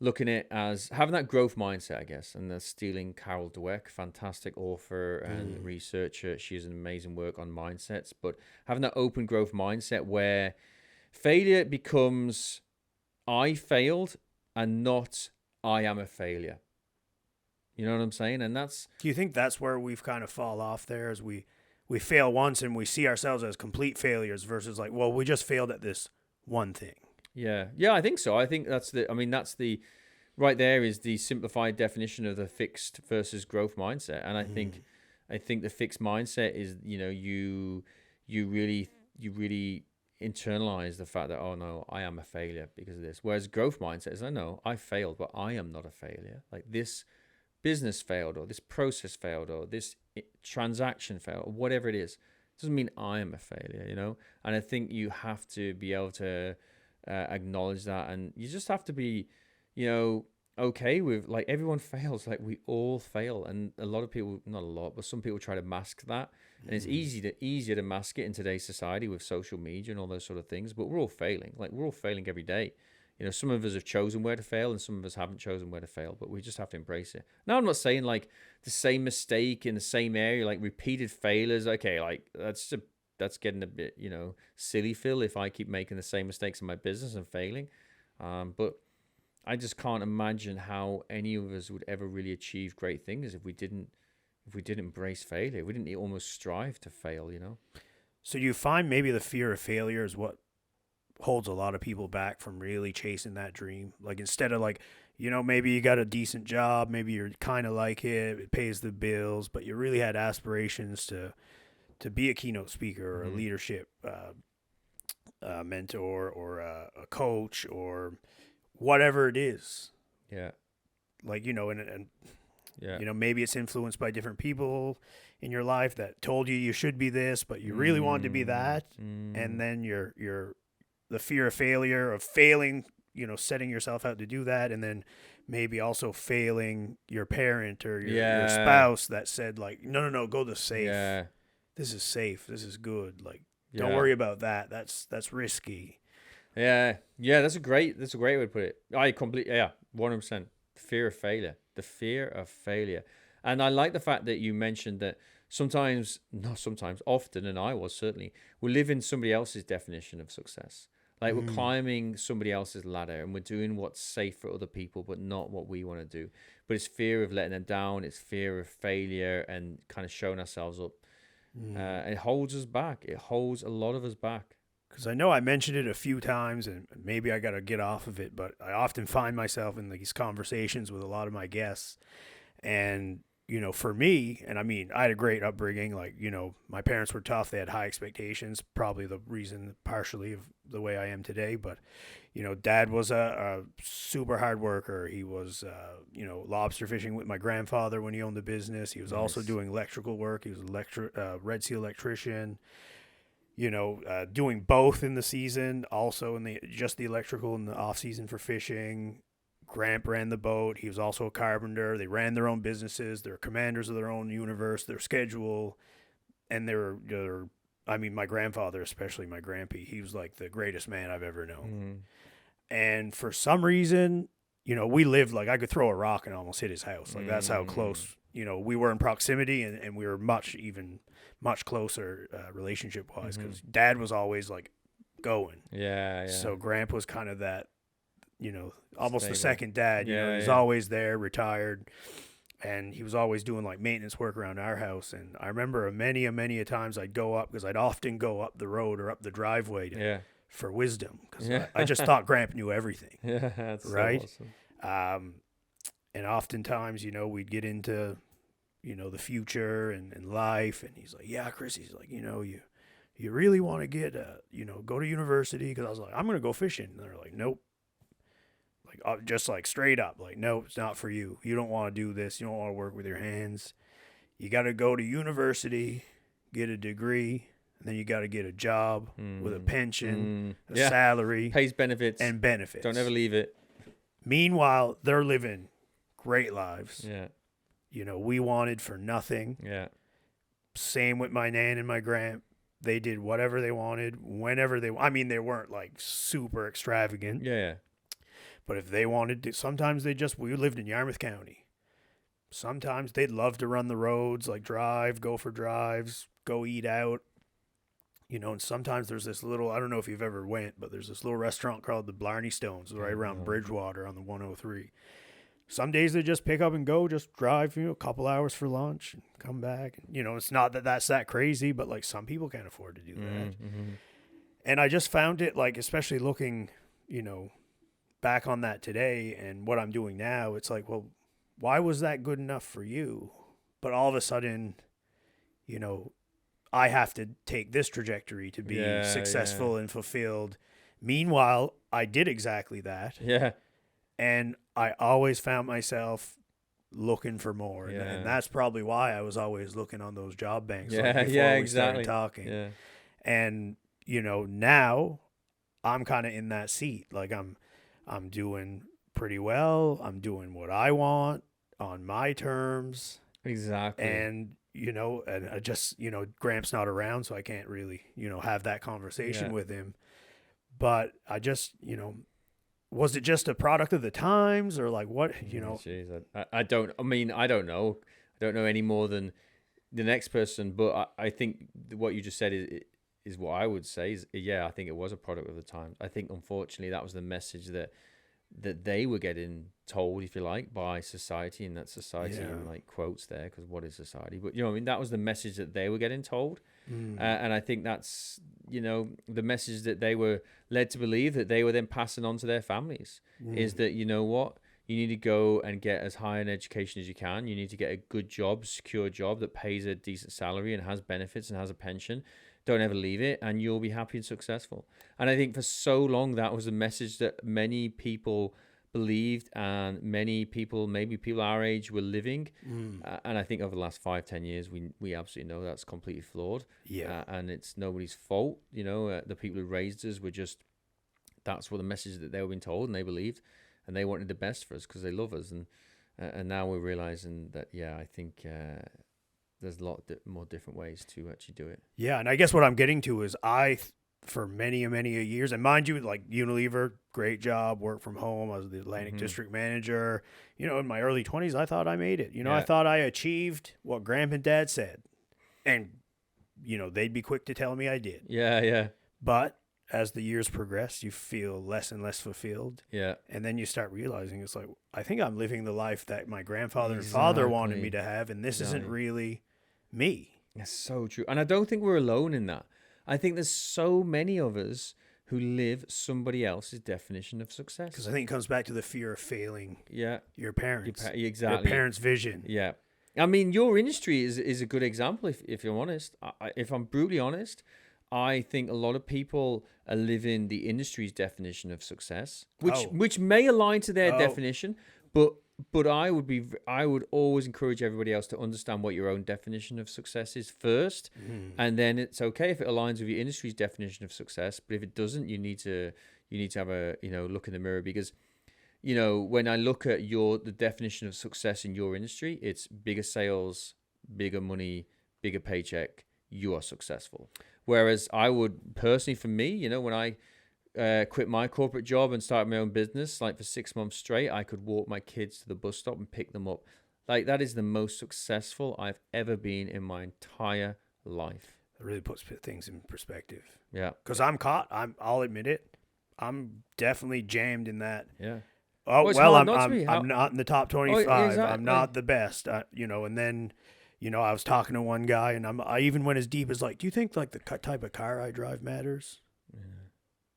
looking at it as having that growth mindset, I guess, and stealing Carol Dweck, fantastic author and researcher. She has an amazing work on mindsets, but having that open growth mindset where failure becomes I failed and not I am a failure. You know what I'm saying? And that's... Do you think that's where we've kind of fall off there, as we fail once and we see ourselves as complete failures versus like, well, we just failed at this one thing? Yeah, I think so. I think that's the right there is the simplified definition of the fixed versus growth mindset. And I think the fixed mindset is, you know, you really internalize the fact that, oh no, I am a failure because of this. Whereas growth mindset is, I know I failed, but I am not a failure. Like this business failed, or this process failed, or this transaction failed, or whatever it is. It doesn't mean I am a failure, you know? And I think you have to be able to acknowledge that, and you just have to be, you know, okay with, like, everyone fails. Like, we all fail, and a lot of people, not a lot, but some people try to mask that, and it's easier to mask it in today's society with social media and all those sort of things. But we're all failing. Like, we're all failing every day. You know, some of us have chosen where to fail, and some of us haven't chosen where to fail, but we just have to embrace it. Now, I'm not saying like the same mistake in the same area, like repeated failures. Okay, like that's getting a bit, you know, silly, Phil, if I keep making the same mistakes in my business and failing. But I just can't imagine how any of us would ever really achieve great things if we didn't embrace failure. We didn't almost strive to fail, you know? So you find maybe the fear of failure is what holds a lot of people back from really chasing that dream. Like, instead of, like, you know, maybe you got a decent job, maybe you're kind of like it pays the bills, but you really had aspirations to be a keynote speaker or a leadership mentor or a coach or whatever it is. Yeah. Like, you know, and yeah, you know, maybe it's influenced by different people in your life that told you should be this, but you really wanted to be that. And then you're the fear of failure, of failing, you know, setting yourself out to do that, and then maybe also failing your parent or your spouse that said, like, no, go the safe. Yeah. This is safe. This is good. Like, don't worry about that. That's risky. Yeah. That's a great way to put it. I completely, 100%. The fear of failure. And I like the fact that you mentioned that often, and I was certainly, we live in somebody else's definition of success. Like, we're climbing somebody else's ladder, and we're doing what's safe for other people, but not what we want to do. But it's fear of letting them down. It's fear of failure and kind of showing ourselves up. It holds us back. It holds a lot of us back. Because I know I mentioned it a few times, and maybe I got to get off of it, but I often find myself in these conversations with a lot of my guests. And, you know, for me, and I mean, I had a great upbringing. Like, you know, my parents were tough. They had high expectations, probably the reason partially of the way I am today. But, you know, Dad was a super hard worker. He was, you know, lobster fishing with my grandfather when he owned the business. He was also doing electrical work. He was Red Sea electrician. You know, doing both in the season, also in the electrical in the off season for fishing. Gramp ran the boat. He was also a carpenter. They ran their own businesses. They're commanders of their own universe, their schedule. And they're I mean, my grandfather, especially my grampy, he was like the greatest man I've ever known. And for some reason, you know, we lived, like, I could throw a rock and almost hit his house. Like, that's how close, you know, we were in proximity, and we were much closer relationship-wise, because Dad was always, like, going. Yeah. So Gramp was kind of that, you know, almost Stable. the second dad. You know, he's always there, retired, and he was always doing, like, maintenance work around our house. And I remember many a times I'd go up, because I'd often go up the road or up the driveway for wisdom, because I just thought Gramp knew everything. Yeah, that's right. So awesome. And oftentimes, you know, we'd get into, you know, the future and life, and he's like, yeah, Chris, he's like, you know, you really want to get, go to university? Because I was like, I'm going to go fishing. And they're like, nope. Like, just like straight up, like, no, it's not for you. You don't want to do this. You don't want to work with your hands. You got to go to university, get a degree, and then you got to get a job with a pension, a salary, pays benefits, and benefits. Don't ever leave it. Meanwhile, they're living great lives. Yeah. We wanted for nothing. Yeah. Same with my nan and my grand. They did whatever they wanted, whenever they. I mean, they weren't like super extravagant. Yeah. But if they wanted to, sometimes we lived in Yarmouth County. Sometimes they'd love to run the roads, like drive, go for drives, go eat out. And sometimes there's this little, I don't know if you've ever went, but there's this little restaurant called the Blarney Stones right around Bridgewater on the 103. Some days they just pick up and go, just drive, a couple hours for lunch and come back. It's not that that's that crazy, but like some people can't afford to do that. And I just found it like, especially looking, back on that today and what I'm doing now, it's like, well, why was that good enough for you? But all of a sudden, I have to take this trajectory to be successful and fulfilled. Meanwhile, I did exactly that. Yeah. And I always found myself looking for more. Yeah. And that's probably why I was always looking on those job banks before we started talking. Yeah. And, now I'm kind of in that seat. Like I'm doing pretty well. I'm doing what I want on my terms. Exactly. And, and I just, Gramps not around, so I can't really, have that conversation with him. But I just, was it just a product of the times or like what, Jeez, I don't know. I don't know any more than the next person, but I think what you just said is what I would say is, I think it was a product of the times. I think, unfortunately, that was the message that they were getting told, if you like, by society, and that society in like quotes there, because what is society? But that was the message that they were getting told, and I think that's the message that they were led to believe, that they were then passing on to their families, is that you need to go and get as high an education as you can. You need to get a good job, secure job that pays a decent salary and has benefits and has a pension. Don't ever leave it, and you'll be happy and successful. And I think for so long, that was a message that many people believed, and many people, maybe people our age, were living. And I think over the last 5-10 years, we absolutely know that's completely flawed. Yeah. And it's nobody's fault. The people who raised us were just, that's what the message that they were being told, and they believed, and they wanted the best for us because they love us. And now we're realizing that, I think there's a lot more different ways to actually do it. Yeah, and I guess what I'm getting to is for many years, and mind you, like Unilever, great job, work from home. I was the Atlantic District Manager. In my early 20s, I thought I made it. I thought I achieved what Grandpa and Dad said. And, they'd be quick to tell me I did. Yeah. But as the years progress, you feel less and less fulfilled. Yeah. And then you start realizing it's like, I think I'm living the life that my grandfather and father wanted me to have, and this isn't really me. That's so true. And I don't think we're alone in that. I think there's so many of us who live somebody else's definition of success. Because I think it comes back to the fear of failing your parents. Exactly. Your parents' vision. Yeah. I mean, your industry is a good example, if you're honest. If I'm brutally honest, I think a lot of people are living the industry's definition of success, which may align to their definition, but I would always encourage everybody else to understand what your own definition of success is first, and then it's okay if it aligns with your industry's definition of success. But if it doesn't, you need to have a look in the mirror, because when I look at the definition of success in your industry, it's bigger sales, bigger money, bigger paycheck. You are successful. Whereas I would personally, for me, when I quit my corporate job and started my own business, like for 6 months straight, I could walk my kids to the bus stop and pick them up. Like, that is the most successful I've ever been in my entire life. It really puts things in perspective. Yeah. Because I'm caught. I'll admit it. I'm definitely jammed in that. Yeah. Oh, well, I'm not in the top 25. Exactly. I'm not the best. And then, I was talking to one guy, and I even went as deep as like, do you think like the type of car I drive matters?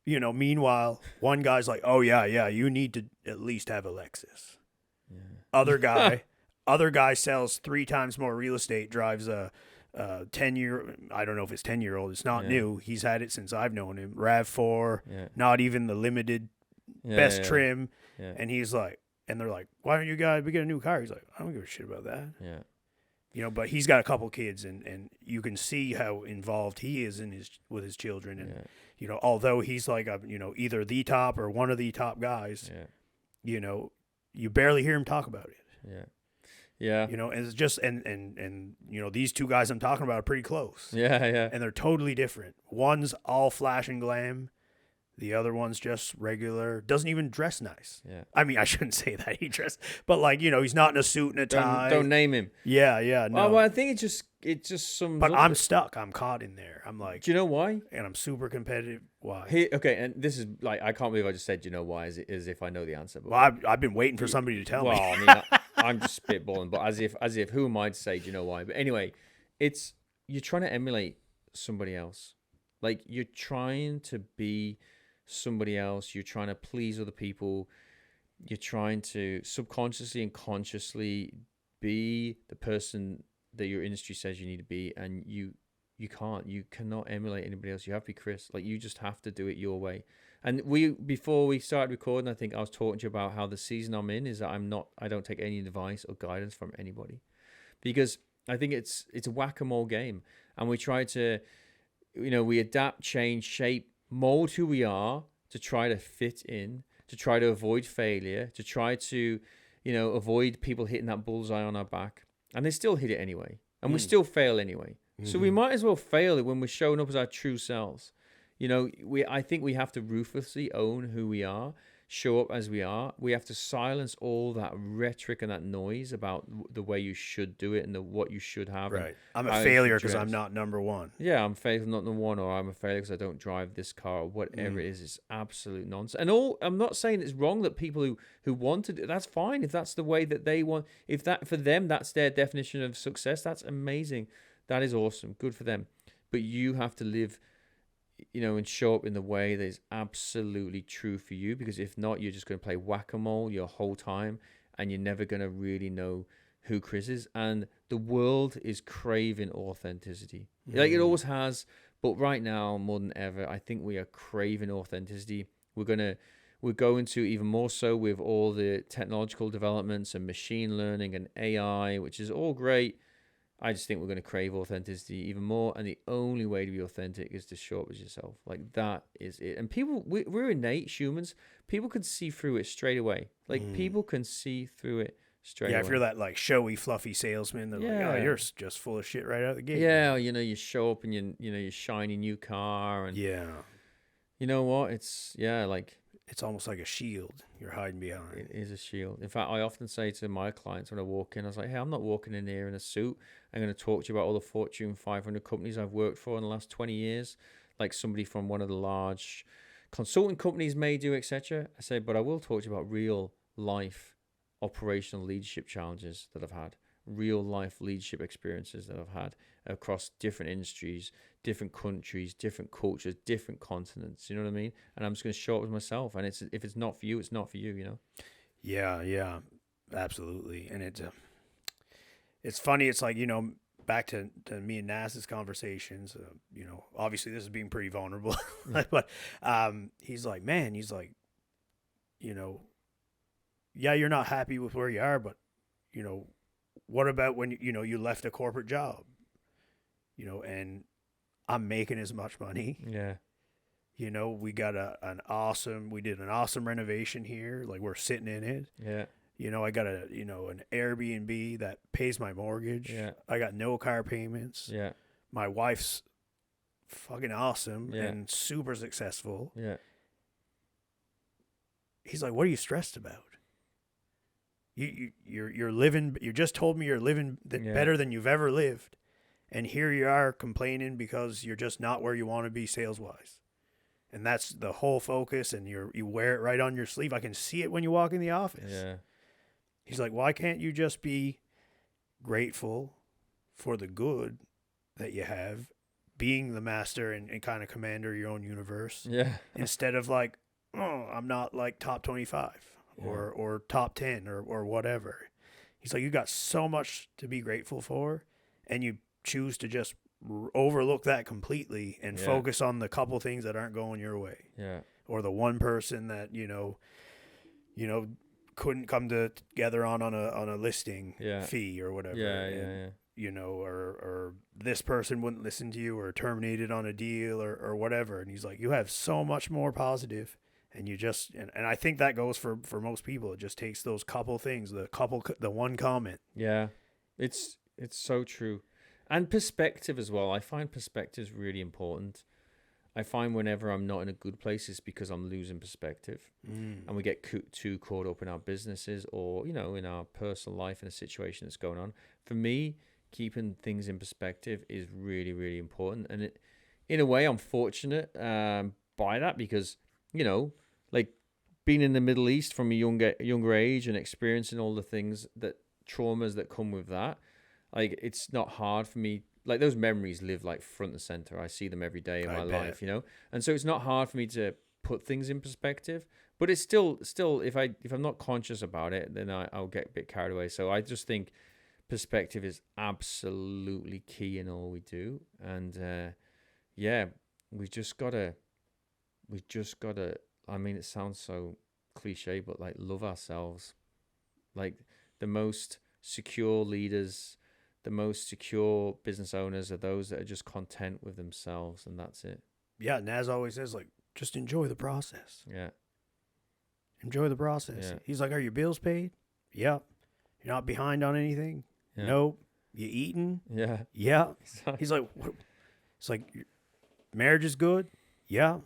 Yeah. Meanwhile, one guy's like, oh yeah, you need to at least have a Lexus. Yeah. Other guy sells 3 times more real estate, drives a I don't know if it's 10-year-old. It's not Yeah. new. He's had it since I've known him. RAV4, Yeah. not even the limited Yeah, best yeah, trim. Yeah. And he's like, and they're like, why don't you guys get a new car? He's like, I don't give a shit about that. Yeah. You know, but he's got a couple kids, and you can see how involved he is with his children. And, Yeah. you know, although he's like, either the top or one of the top guys, Yeah. you know, you barely hear him talk about it. Yeah. Yeah. You know, and it's just, and you know, these two guys I'm talking about are pretty close. Yeah. Yeah. And they're totally different. One's all flash and glam. The other one's just regular, doesn't even dress nice. Yeah. I mean, I shouldn't say that he dressed, but like, you know, he's not in a suit and a tie. Don't name him. Yeah, no. Well, I think it just sums But up I'm stuck. I'm caught in there. I'm like, Do you know why? and I'm super competitive. Why? Okay, and this is like, I can't believe I just said, you know why, as if I know the answer. But Well, I've been waiting for somebody to tell well, me. I mean, I'm just spitballing, but as if who am I to say, do you know why? But anyway, it's you're trying to emulate somebody else. Like, you're trying to be somebody else. You're trying to please other people. You're trying to subconsciously and consciously be the person that your industry says you need to be, and you cannot emulate anybody else. You have to be Chris. Like, you just have to do it your way. And before we started recording, I think I was talking to you about how the season I'm in is that I don't take any advice or guidance from anybody, because I think it's a whack-a-mole game, and we try to, we adapt, change, shape, mold who we are to try to fit in, to try to avoid failure, to try to, avoid people hitting that bullseye on our back. And they still hit it anyway. And we still fail anyway. Mm-hmm. So we might as well fail it when we're showing up as our true selves. I think we have to ruthlessly own who we are, show up as we are. We have to silence all that rhetoric and that noise about the way you should do it and what you should have. Right. I'm a failure because I'm not number one. Yeah, I'm failure not number one, or I'm a failure because I don't drive this car, or whatever it is. It's absolute nonsense. And I'm not saying it's wrong that people who want to do, that's fine. If that's the way that they want, if that for them, that's their definition of success, that's amazing. That is awesome. Good for them. But you have to live, and show up in the way that is absolutely true for you, because if not, you're just going to play whack-a-mole your whole time, and you're never going to really know who Chris is. And the world is craving authenticity. Like it always has, but right now, more than ever, I think we are craving authenticity. We're going to even more so with all the technological developments and machine learning and AI, which is all great. I just think we're going to crave authenticity even more, and the only way to be authentic is to show up as yourself. Like, that is it. And people, we're innate humans. People can see through it straight away. Like, people can see through it straight away. Yeah, if you're that, like, showy, fluffy salesman, they're like, oh, you're just full of shit right out of the gate. Yeah, you show up in your shiny new car, and yeah. You know what? It's almost like a shield you're hiding behind. It is a shield. In fact, I often say to my clients when I walk in, I was like, hey, I'm not walking in here in a suit. I'm going to talk to you about all the Fortune 500 companies I've worked for in the last 20 years, like somebody from one of the large consulting companies may do, etc. I say, but I will talk to you about real life operational leadership challenges that I've had, real life leadership experiences that I've had across different industries, different countries, different cultures, different continents. You know what I mean? And I'm just going to show up as myself. And if it's not for you, it's not for you. Yeah, absolutely. And it's funny. It's like, back to me and Nas's conversations. Obviously this is being pretty vulnerable, but he's like, yeah, you're not happy with where you are, but what about when you left a corporate job? And I'm making as much money. Yeah. We got we did an awesome renovation here. Like, we're sitting in it. Yeah. I got an Airbnb that pays my mortgage. Yeah. I got no car payments. Yeah. My wife's fucking awesome Yeah. and super successful. Yeah. He's like, what are you stressed about? You're living, you just told me you're living better than you've ever lived. And here you are complaining because you're just not where you want to be sales-wise. And that's the whole focus, and you wear it right on your sleeve. I can see it when you walk in the office. Yeah. He's like, why can't you just be grateful for the good that you have, being the master and kind of commander of your own universe? Yeah. Instead of like, oh, I'm not like top 25 or top 10 or whatever. He's like, you got so much to be grateful for, and you choose to just overlook that completely and focus on the couple things that aren't going your way. Yeah. Or the one person that, you know, couldn't come together on a listing fee or whatever. Yeah. You know, or this person wouldn't listen to you or terminated on a deal or whatever. And he's like, you have so much more positive, and you just, and I think that goes for most people. It just takes those couple things, the one comment. Yeah. It's so true. And perspective as well. I find perspective is really important. I find whenever I'm not in a good place, it's because I'm losing perspective. And we get too caught up in our businesses or, you know, in our personal life in a situation that's going on. For me, keeping things in perspective is really, really important. And it, in a way, I'm fortunate by that because, you know, like being in the Middle East from a younger age and experiencing all the things traumas that come with that, like it's not hard for me. Like those memories live like front and center. I see them every day in my life, you know? And so it's not hard for me to put things in perspective, but it's still if I'm not conscious about it, then I'll get a bit carried away. So I just think perspective is absolutely key in all we do. And we just gotta, I mean, it sounds so cliche, but like love ourselves. Like the most secure leaders, the most secure business owners are those that are just content with themselves, and that's it. Yeah, Naz always says, like, just enjoy the process. Yeah. Enjoy the process. Yeah. He's like, are your bills paid? Yeah. You're not behind on anything? Yeah. Nope. You eating? Yeah. Yeah. He's like, what? It's like, marriage is good? Yeah.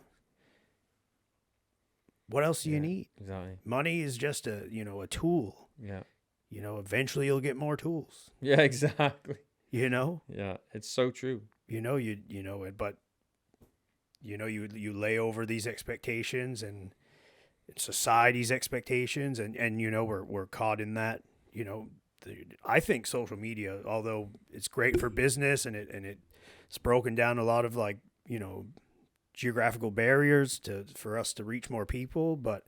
What else do you need? Exactly. Money is just a tool. Yeah. You know, eventually you'll get more tools. Yeah, exactly. You know? Yeah, it's so true. You lay over these expectations and society's expectations and you know, we're caught in that, you know. I think social media, although it's great for business and it's broken down a lot of, like, you know, geographical barriers for us to reach more people, but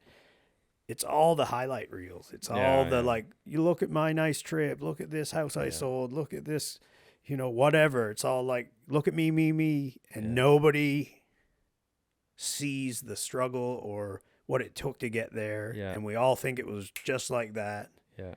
it's all the highlight reels. It's all like, you look at my nice trip, look at this house I sold, look at this, you know, whatever. It's all like, look at me, and nobody sees the struggle or what it took to get there. Yeah. And we all think it was just like that. Yeah.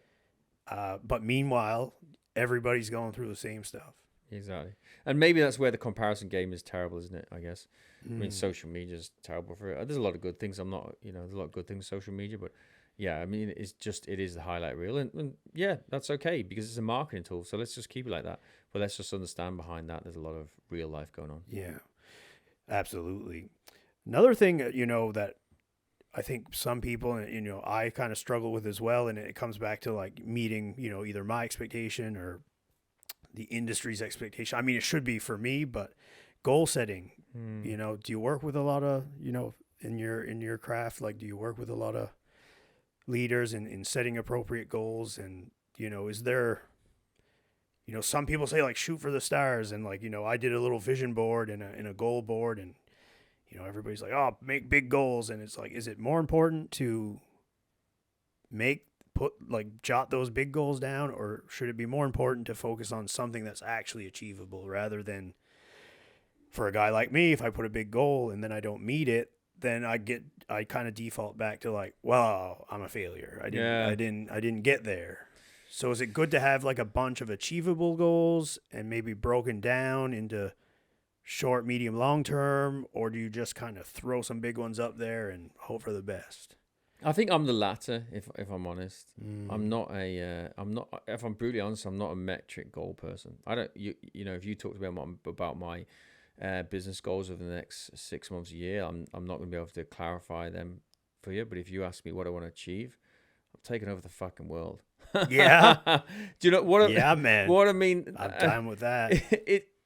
But meanwhile, everybody's going through the same stuff. Exactly. And maybe that's where the comparison game is terrible, isn't it? I guess. I mean, social media is terrible for it. There's a lot of good things. There's a lot of good things in social media, but yeah, I mean, it is the highlight reel. And yeah, that's okay because it's a marketing tool. So let's just keep it like that. But let's just understand behind that, there's a lot of real life going on. Yeah, absolutely. Another thing, you know, that I think some people, you know, I kind of struggle with as well. And it comes back to like meeting, you know, either my expectation or the industry's expectation. I mean, it should be for me, but goal setting, you know, do you work with a lot of, you know, in your craft, like, do you work with a lot of leaders in setting appropriate goals? And, you know, is there, you know, some people say like shoot for the stars, and like, you know, I did a little vision board and a goal board, and, you know, everybody's like, oh, make big goals. And it's like, is it more important to jot those big goals down, or should it be more important to focus on something that's actually achievable rather than, for a guy like me, if I put a big goal and then I don't meet it, then I kind of default back to like, well, I'm a failure. I didn't get there. So is it good to have like a bunch of achievable goals and maybe broken down into short, medium, long term, or do you just kind of throw some big ones up there and hope for the best? I think I'm the latter, if I'm honest. I'm not if I'm brutally honest, I'm not a metric goal person. I don't, you know, if you talked about my business goals over the next 6 months, a year, I'm not going to be able to clarify them for you. But if you ask me what I want to achieve, I'm taking over the fucking world. Yeah. Do you know what? Man. What I mean? I'm down with that.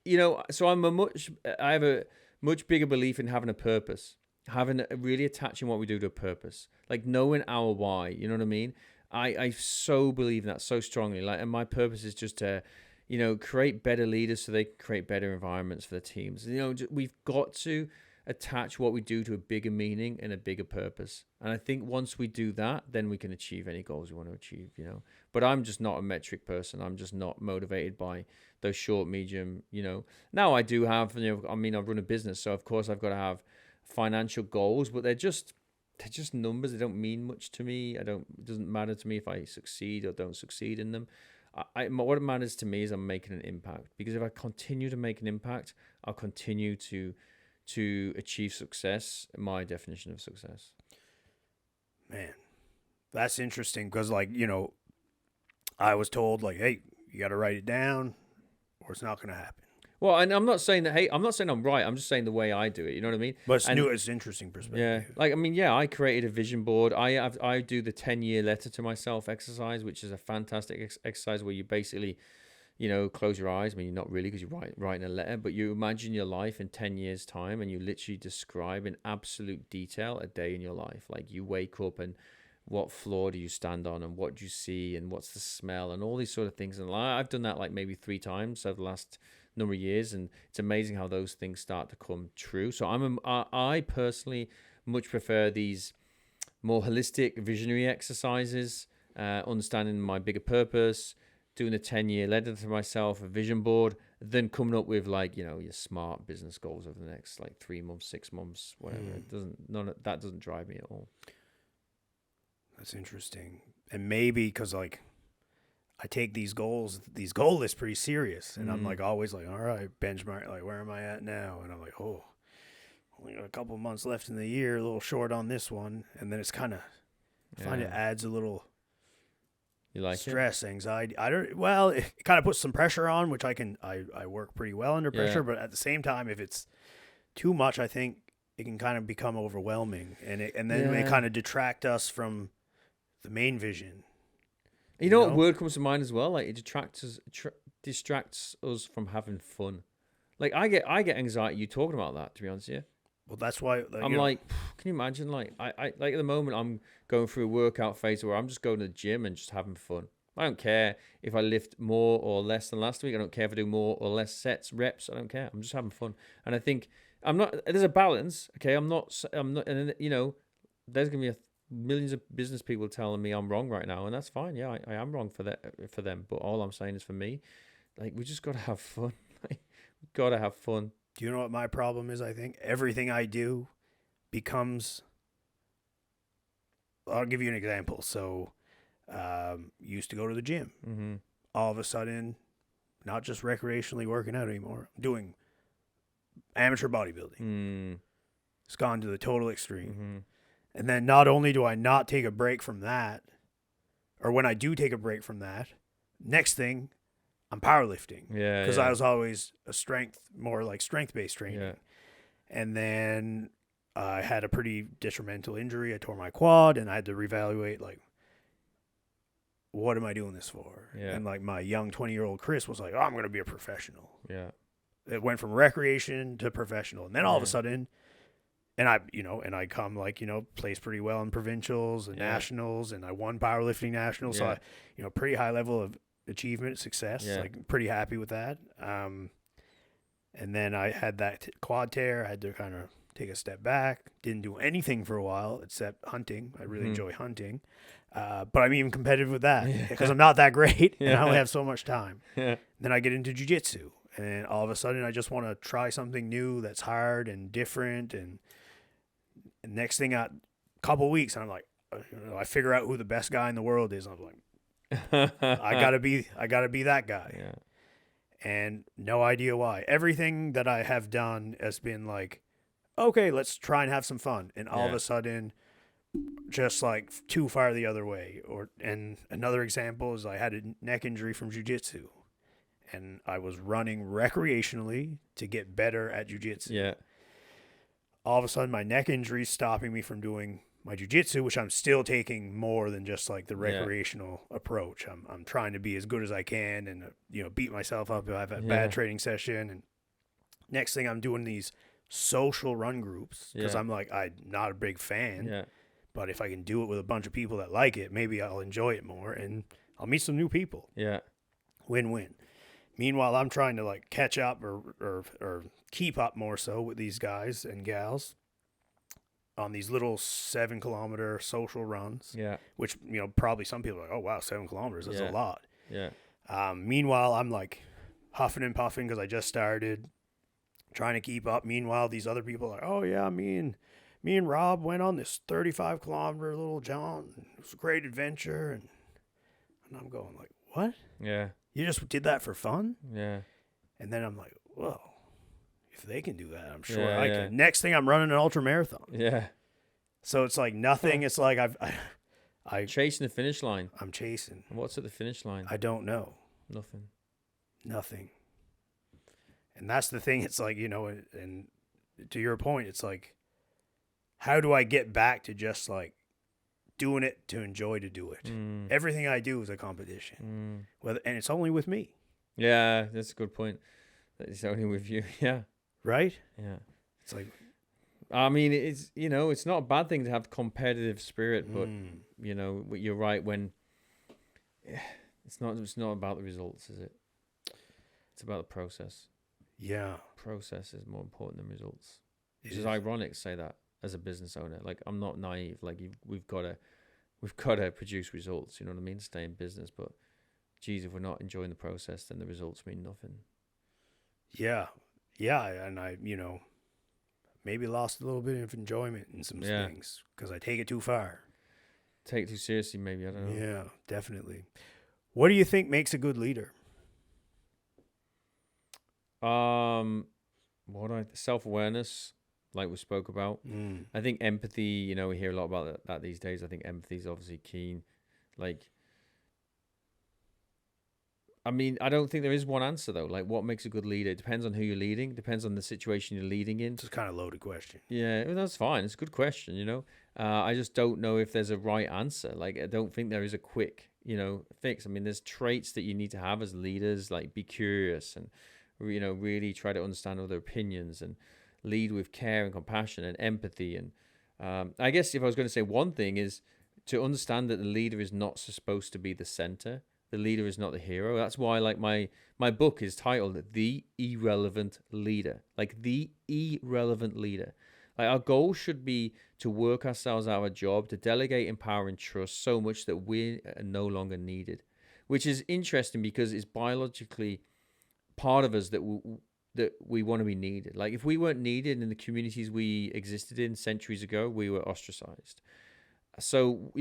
You know, so I have a much bigger belief in having a purpose, really attaching what we do to a purpose, like knowing our why. You know what I mean? I so believe in that so strongly. Like, and my purpose is just to, you know, create better leaders so they can create better environments for the teams. You know, we've got to, attach what we do to a bigger meaning and a bigger purpose. And I think once we do that, then we can achieve any goals we want to achieve, you know. But I'm just not a metric person. I'm just not motivated by those short, medium, you know. Now I do have, you know, I mean, I run a business, so of course I've got to have financial goals, but they're just numbers. They don't mean much to me. It doesn't matter to me if I succeed or don't succeed in them. What matters to me is I'm making an impact, because if I continue to make an impact, I'll continue to achieve success. My definition of success. Man, that's interesting, because, like, you know, I was told, like, hey, you got to write it down or it's not going to happen. Well, and I'm not saying that, hey, I'm not saying I'm right. I'm just saying the way I do it. You know what I mean? But it's new. It's interesting perspective. Yeah. Like, I mean, yeah, I created a vision board. I do the 10-year letter to myself exercise, which is a fantastic exercise where you basically, you know, close your eyes. I mean, you're not really, because you're writing a letter, but you imagine your life in 10 years' time, and you literally describe in absolute detail a day in your life. Like, you wake up and what floor do you stand on, and what do you see, and what's the smell, and all these sort of things. And I've done that like maybe 3 times over the last number of years, and it's amazing how those things start to come true. So I personally much prefer these more holistic visionary exercises, understanding my bigger purpose, doing a 10-year letter to myself, a vision board, then coming up with, like, you know, your smart business goals over the next like 3 months, 6 months, whatever. That doesn't drive me at all. That's interesting. And maybe because, like, I take these goal lists pretty serious, and I'm like always like, all right, benchmark, like, where am I at now? And I'm like, oh, only got a couple of months left in the year, a little short on this one, and then it's kind of, I find it adds a little stress, anxiety. It kind of puts some pressure on, which I work pretty well under pressure, but at the same time, if it's too much, I think it can kind of become overwhelming, and then it kind of detract us from the main vision. You know what word comes to mind as well? Like, it distracts us from having fun. Like, I get anxiety you talking about that, to be honest with you. Well, that's why I'm like, can you imagine? Like, I like, at the moment I'm going through a workout phase where I'm just going to the gym and just having fun. I don't care if I lift more or less than last week. I don't care if I do more or less reps. I don't care. I'm just having fun. And I think there's a balance. Okay. I'm not, and you know, there's going to be millions of business people telling me I'm wrong right now, and that's fine. Yeah, I am wrong for them. But all I'm saying is, for me, like, we just got to have fun. Like, we got to have fun. Do you know what my problem is? I think everything I do becomes. I'll give you an example. So, used to go to the gym. Mm-hmm. All of a sudden, not just recreationally working out anymore. I'm doing amateur bodybuilding. It's gone to the total extreme. Mm-hmm. And then not only do I not take a break from that, or when I do take a break from that, next thing, I'm powerlifting. Yeah. Because I was always more like strength-based training. Yeah. And then I had a pretty detrimental injury. I tore my quad, and I had to reevaluate, like, what am I doing this for? Yeah. And, like, my young 20-year-old Chris was like, oh, I'm going to be a professional. Yeah. It went from recreation to professional. And then all of a sudden, and I come, like, you know, placed pretty well in provincials and nationals, and I won powerlifting nationals. So I, pretty high level of achievement, success. Yeah. Like, pretty happy with that. And then I had that quad tear. I had to kind of take a step back. Didn't do anything for a while except hunting. I really enjoy hunting. But I'm even competitive with that because I'm not that great and I only have so much time. Yeah. Then I get into jiu-jitsu, and all of a sudden I just want to try something new that's hard and different. And next thing, a couple of weeks, I'm like, I figure out who the best guy in the world is. I'm like, I gotta be that guy. Yeah. And no idea why. Everything that I have done has been like, okay, let's try and have some fun. And all of a sudden, just like too far the other way. And another example is I had a neck injury from jiu-jitsu, and I was running recreationally to get better at jiu-jitsu. Yeah. All of a sudden, my neck injury is stopping me from doing my jiu-jitsu, which I'm still taking more than just like the recreational approach. I'm trying to be as good as I can, and beat myself up if I have a bad training session. And next thing, I'm doing these social run groups because I'm like, I'm not a big fan. Yeah. But if I can do it with a bunch of people that like it, maybe I'll enjoy it more, and I'll meet some new people. Yeah. Win-win. Meanwhile, I'm trying to like catch up or keep up more so with these guys and gals on these little 7-kilometer social runs. Yeah. Which, probably some people are like, oh, wow, 7 kilometers, that's a lot. Yeah. Meanwhile, I'm like huffing and puffing because I just started trying to keep up. Meanwhile, these other people are like, oh, yeah, me and Rob went on this 35-kilometer little jaunt. It was a great adventure. And I'm going like, what? Yeah. You just did that for fun? Yeah. And then I'm like, well, if they can do that, I'm sure I yeah. can. Next thing, I'm running an ultra marathon. Yeah. So it's like nothing. It's like I chasing the finish line. I'm chasing. And what's at the finish line? I don't know. Nothing. And that's the thing. It's like, and to your point, it's like, how do I get back to just like doing it to enjoy to do it? Everything I do is a competition. And it's only with me. Yeah, that's a good point. It's only with you. Yeah. Right? Yeah. It's like, I mean, it's, it's not a bad thing to have competitive spirit, but you're right when it's not about the results, is it? It's about the process. Yeah. Process is more important than results. Which is ironic to say that as a business owner. Like, I'm not naive. Like, we've got to produce results, you know what I mean? Stay in business, but geez, if we're not enjoying the process, then the results mean nothing. Yeah. Yeah. And I, maybe lost a little bit of enjoyment in some things because I take it too far. Take it too seriously, maybe. I don't know. Yeah, definitely. What do you think makes a good leader? Self-awareness, like we spoke about. I think empathy, we hear a lot about that these days. I think empathy is obviously keen. Like, I mean, I don't think there is one answer, though. Like, what makes a good leader? It depends on who you're leading. Depends on the situation you're leading in. It's a kind of loaded question. Yeah, well, that's fine. It's a good question, I just don't know if there's a right answer. Like, I don't think there is a quick, fix. I mean, there's traits that you need to have as leaders, like be curious and, really try to understand other opinions and lead with care and compassion and empathy. And I guess if I was going to say one thing is to understand that the leader is not supposed to be the center. The leader is not the hero. That's why, like, my book is titled The Irrelevant Leader. Like, the irrelevant leader. Like, our goal should be to work ourselves out of a job, to delegate, empower, and trust so much that we are no longer needed. Which is interesting because it's biologically part of us that we want to be needed. Like, if we weren't needed in the communities we existed in centuries ago, we were ostracized. So,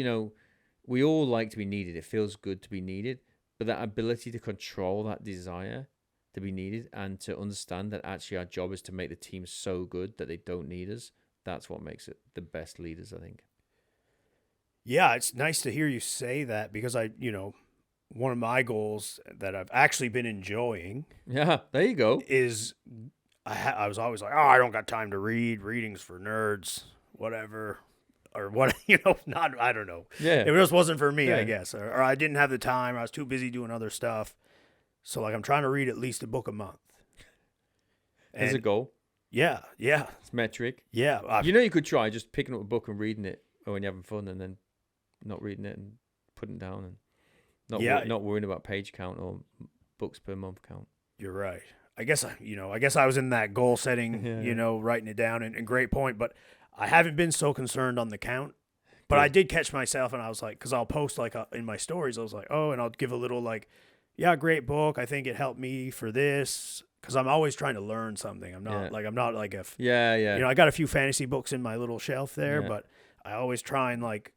we all like to be needed. It feels good to be needed. But that ability to control that desire to be needed and to understand that actually our job is to make the team so good that they don't need us, that's what makes it the best leaders, I think. Yeah, it's nice to hear you say that because one of my goals that I've actually been enjoying. Yeah, there you go. Is I was always like, oh, I don't got time to read. Reading's for nerds, whatever. Or what, I don't know. Yeah. It just wasn't for me, I guess. Or I didn't have the time. I was too busy doing other stuff. So, like, I'm trying to read at least a book a month. As a goal. Yeah, yeah. It's metric. Yeah. You could try just picking up a book and reading it when you're having fun and then not reading it and putting it down and not worrying about page count or books per month count. You're right. I guess I was in that goal setting, writing it down and great point, but I haven't been so concerned on the count, but I did catch myself and I was like, because I'll post like in my stories, I was like, oh, and I'll give a little like, yeah, great book. I think it helped me for this because I'm always trying to learn something. I'm not like I got a few fantasy books in my little shelf there, but I always try and like,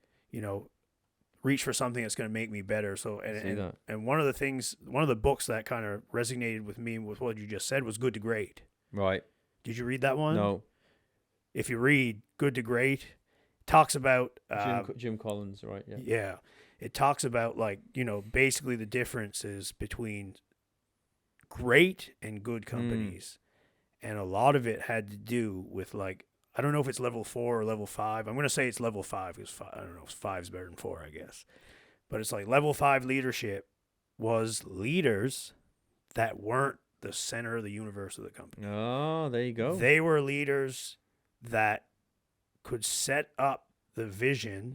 reach for something that's going to make me better. So, and one of the books that kind of resonated with me with what you just said was Good to Great. Right. Did you read that one? No. If you read Good to Great, talks about Jim Collins, right? Yeah. Yeah. It talks about like, basically the differences between great and good companies. And a lot of it had to do with like, I don't know if it's level 4 or level 5. I'm going to say it's level 5 because I don't know, 5's better than 4, I guess. But it's like level 5 leadership was leaders that weren't the center of the universe of the company. Oh, there you go. They were leaders that could set up the vision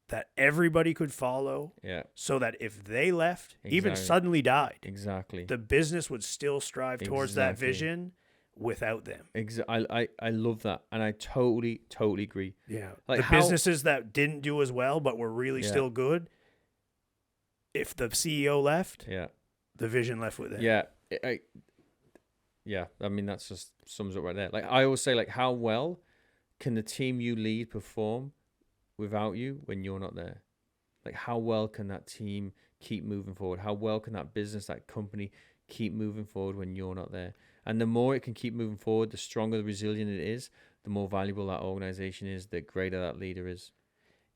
that everybody could follow so that if they left, even suddenly died, the business business would still strive towards that vision without them. I love that, and I totally agree. Yeah, Like the businesses that didn't do as well but were really still good, if the CEO left, the vision left with them. I mean, that's just sums up right there. Like I always say, like, how well can the team you lead perform without you when you're not there? Like, how well can that team keep moving forward? How well can that business, that company keep moving forward when you're not there? And the more it can keep moving forward, the stronger, the resilient it is, the more valuable that organization is, the greater that leader is.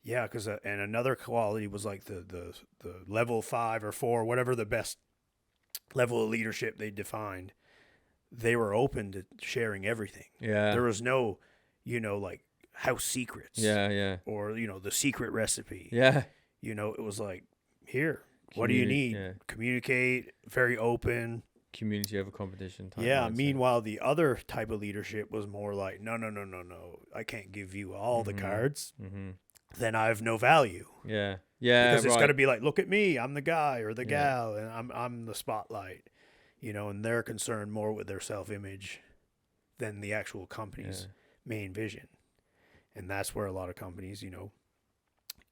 Yeah, because and another quality was like the level 5 or 4, whatever the best level of leadership they defined. They were open to sharing everything. Yeah. There was no, like house secrets. Yeah. Or, the secret recipe. Yeah. It was like, here, what do you need? Yeah. Communicate, very open. Community over competition type mindset. Mindset. Meanwhile, the other type of leadership was more like, no. I can't give you all the cards. Mm-hmm. Then I have no value. Yeah. Because it's got to be like, look at me, I'm the guy or the gal, and I'm the spotlight. And they're concerned more with their self-image than the actual company's main vision. And that's where a lot of companies,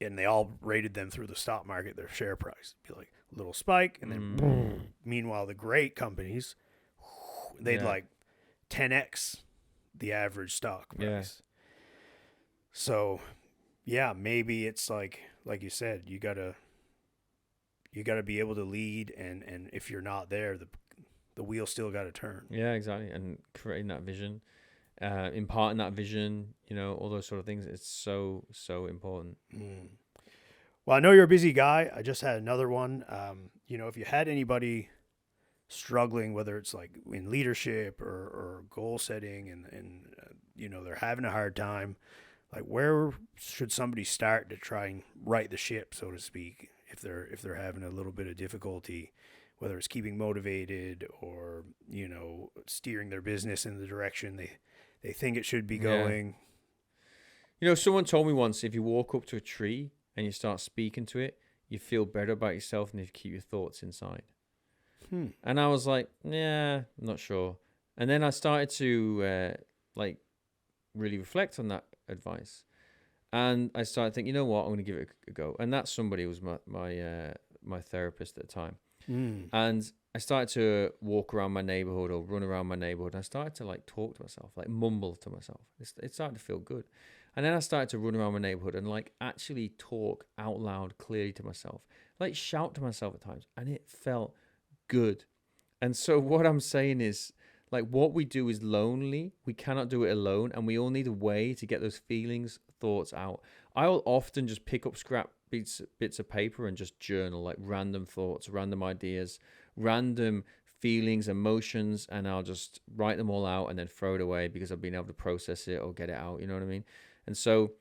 and they all rated them through the stock market, their share price. Be like a little spike, and then meanwhile, the great companies, they'd like 10x the average stock price. Yeah. So, maybe it's like you said, you gotta be able to lead, and if you're not there, the wheel still got to turn. Yeah, exactly. And creating that vision, imparting that vision, all those sort of things. It's so important. Well, I know you're a busy guy. I just had another one. If you had anybody struggling, whether it's like in leadership or goal setting, and they're having a hard time, like where should somebody start to try and right the ship, so to speak, if they're having a little bit of difficulty, whether it's keeping motivated or, steering their business in the direction they think it should be going. Someone told me once, if you walk up to a tree and you start speaking to it, you feel better about yourself than if you keep your thoughts inside. And I was like, I'm not sure. And then I started to really reflect on that advice. And I started thinking, you know what, I'm going to give it a go. And that somebody was my therapist at the time. And I started to walk around my neighborhood or run around my neighborhood. And I started to talk to myself, mumble to myself. It started to feel good. And then I started to run around my neighborhood and actually talk out loud clearly to myself, shout to myself at times. And it felt good. And so what I'm saying is, what we do is lonely. We cannot do it alone. And we all need a way to get those feelings, thoughts out. I will often just pick up scrap bits of paper and just journal, random thoughts, random ideas, random feelings, emotions, and I'll just write them all out and then throw it away because I've been able to process it or get it out. You know what I mean? And so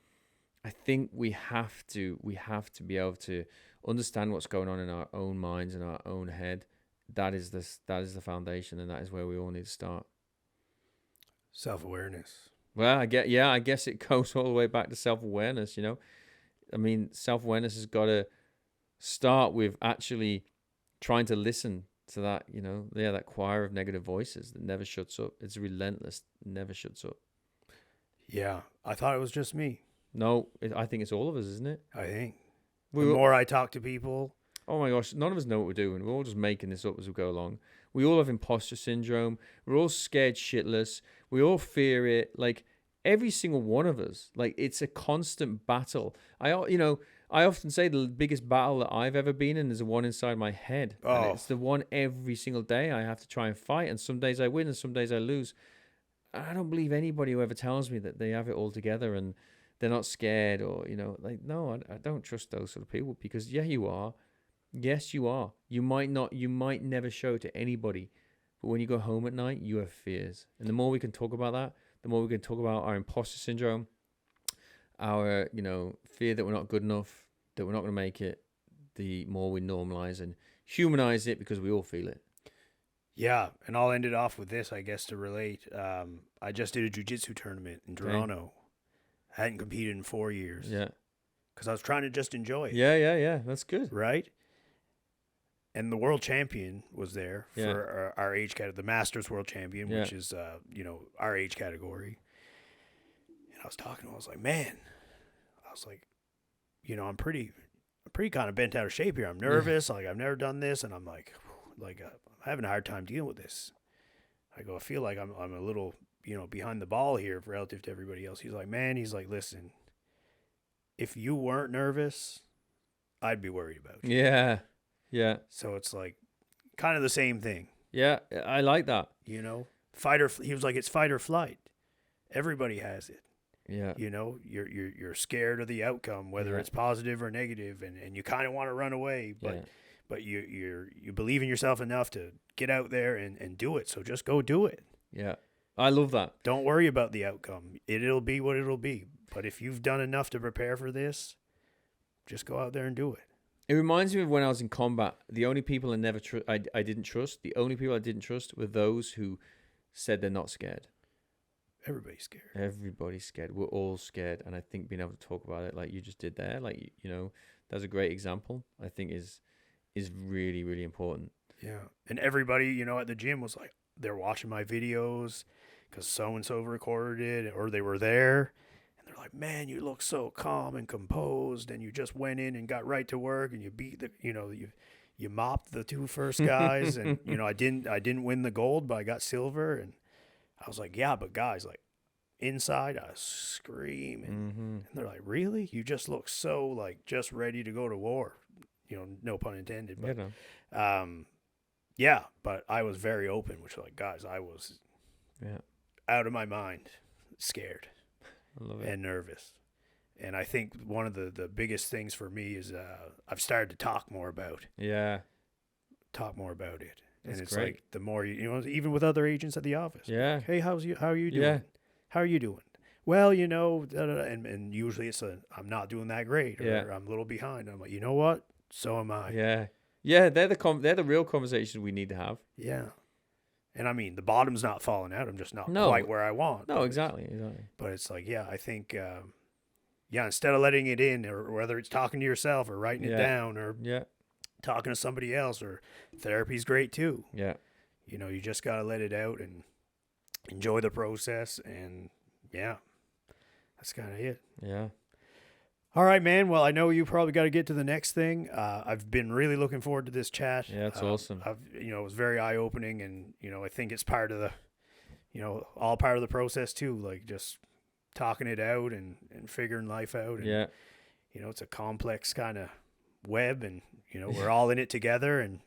I think we have to be able to understand what's going on in our own minds and our own head. That is the foundation, and that is where we all need to start. Self-awareness. Well, I guess it goes all the way back to self-awareness, I mean, self-awareness has got to start with actually trying to listen to that, that choir of negative voices that never shuts up. It's relentless, never shuts up. Yeah, I thought it was just me. No, I think it's all of us, isn't it? I think. The more I talk to people. Oh my gosh, none of us know what we're doing. We're all just making this up as we go along. We all have imposter syndrome. We're all scared shitless. We all fear it. Every single one of us, it's a constant battle. I often say the biggest battle that I've ever been in is the one inside my head. Oh. And it's the one every single day I have to try and fight. And some days I win and some days I lose. I don't believe anybody who ever tells me that they have it all together and they're not scared or, no, I don't trust those sort of people because you are. Yes, you are. You might never show it to anybody. But when you go home at night, you have fears. And the more we can talk about that, the more we can talk about our imposter syndrome, our, fear that we're not good enough, that we're not going to make it, the more we normalize and humanize it because we all feel it. Yeah, and I'll end it off with this, I guess, to relate. I just did a jiu-jitsu tournament in Toronto. I hadn't competed in 4 years. Yeah. Because I was trying to just enjoy it. Yeah. That's good. Right? and the world champion was there for our age category, the Masters world champion, which is, our age category. And I was talking to him, I was like, man, I'm pretty kind of bent out of shape here. I'm nervous. Like, I've never done this. And I'm like, I'm having a hard time dealing with this. I go, I feel like I'm a little, behind the ball here relative to everybody else. He's like, listen, if you weren't nervous, I'd be worried about you. Yeah. Yeah. So it's like kind of the same thing. Yeah. I like that. He was like, it's fight or flight. Everybody has it. Yeah. You're scared of the outcome, whether it's positive or negative, and you kind of want to run away, but you believe in yourself enough to get out there and do it. So just go do it. Yeah. I love that. Don't worry about the outcome. It'll be what it'll be. But if you've done enough to prepare for this, just go out there and do it. It reminds me of when I was in combat. The only people I didn't trust, the only people I didn't trust were those who said they're not scared. Everybody's scared. Everybody's scared. We're all scared. And I think being able to talk about it like you just did there, like, that's a great example, I think is really, really important. Yeah. And everybody, at the gym was like, they're watching my videos because so-and-so recorded it, or they were there. And they're like, man, you look so calm and composed, and you just went in and got right to work, and you beat you mopped the two first guys. And, I didn't win the gold, but I got silver. And I was like, yeah, but guys, like, inside I was screaming. Mm-hmm. And they're like, really? You just look so, like, just ready to go to war. No pun intended. But, yeah, but I was very open, which, like, guys, I was out of my mind, scared and nervous. And I think one of the biggest things for me is I've started to talk more about it. That's and it's great. like the more even with other agents at the office. Yeah. Like, hey, how are you doing? Yeah. How are you doing? Well, and usually it's I'm not doing that great, or I'm a little behind. I'm like, you know what? So am I. Yeah. Yeah, they're the real conversations we need to have. Yeah. And I mean, the bottom's not falling out. I'm just not quite where I want. No, exactly. But it's like, I think, instead of letting it in, or whether it's talking to yourself or writing it down, or talking to somebody else, or therapy's great too. Yeah. You just got to let it out and enjoy the process. And that's kind of it. Yeah. All right, man. Well, I know you probably got to get to the next thing. I've been really looking forward to this chat. Yeah, it's awesome. It was very eye-opening, and, I think it's part of the, all part of the process too, like just talking it out and figuring life out. And, it's a complex kind of web, and, we're all in it together, and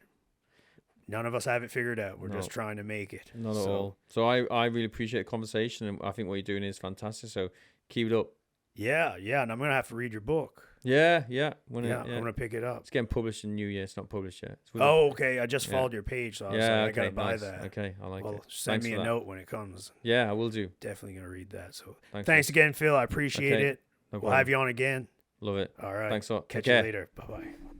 none of us have it figured out. We're just trying to make it. Not at all. So I really appreciate the conversation, and I think what you're doing is fantastic. So keep it up. Yeah, and I'm gonna have to read your book. Yeah. I'm gonna pick it up. It's getting published in New Year. It's not published yet. Okay. I just followed your page, so I was like, I gotta buy that. Okay, I like it. Send me a note when it comes. Yeah, I will do. Definitely gonna read that. So thanks again, Phil. I appreciate it. No we'll have you on again. Love it. All right. Thanks a lot. Catch you later. Bye-bye.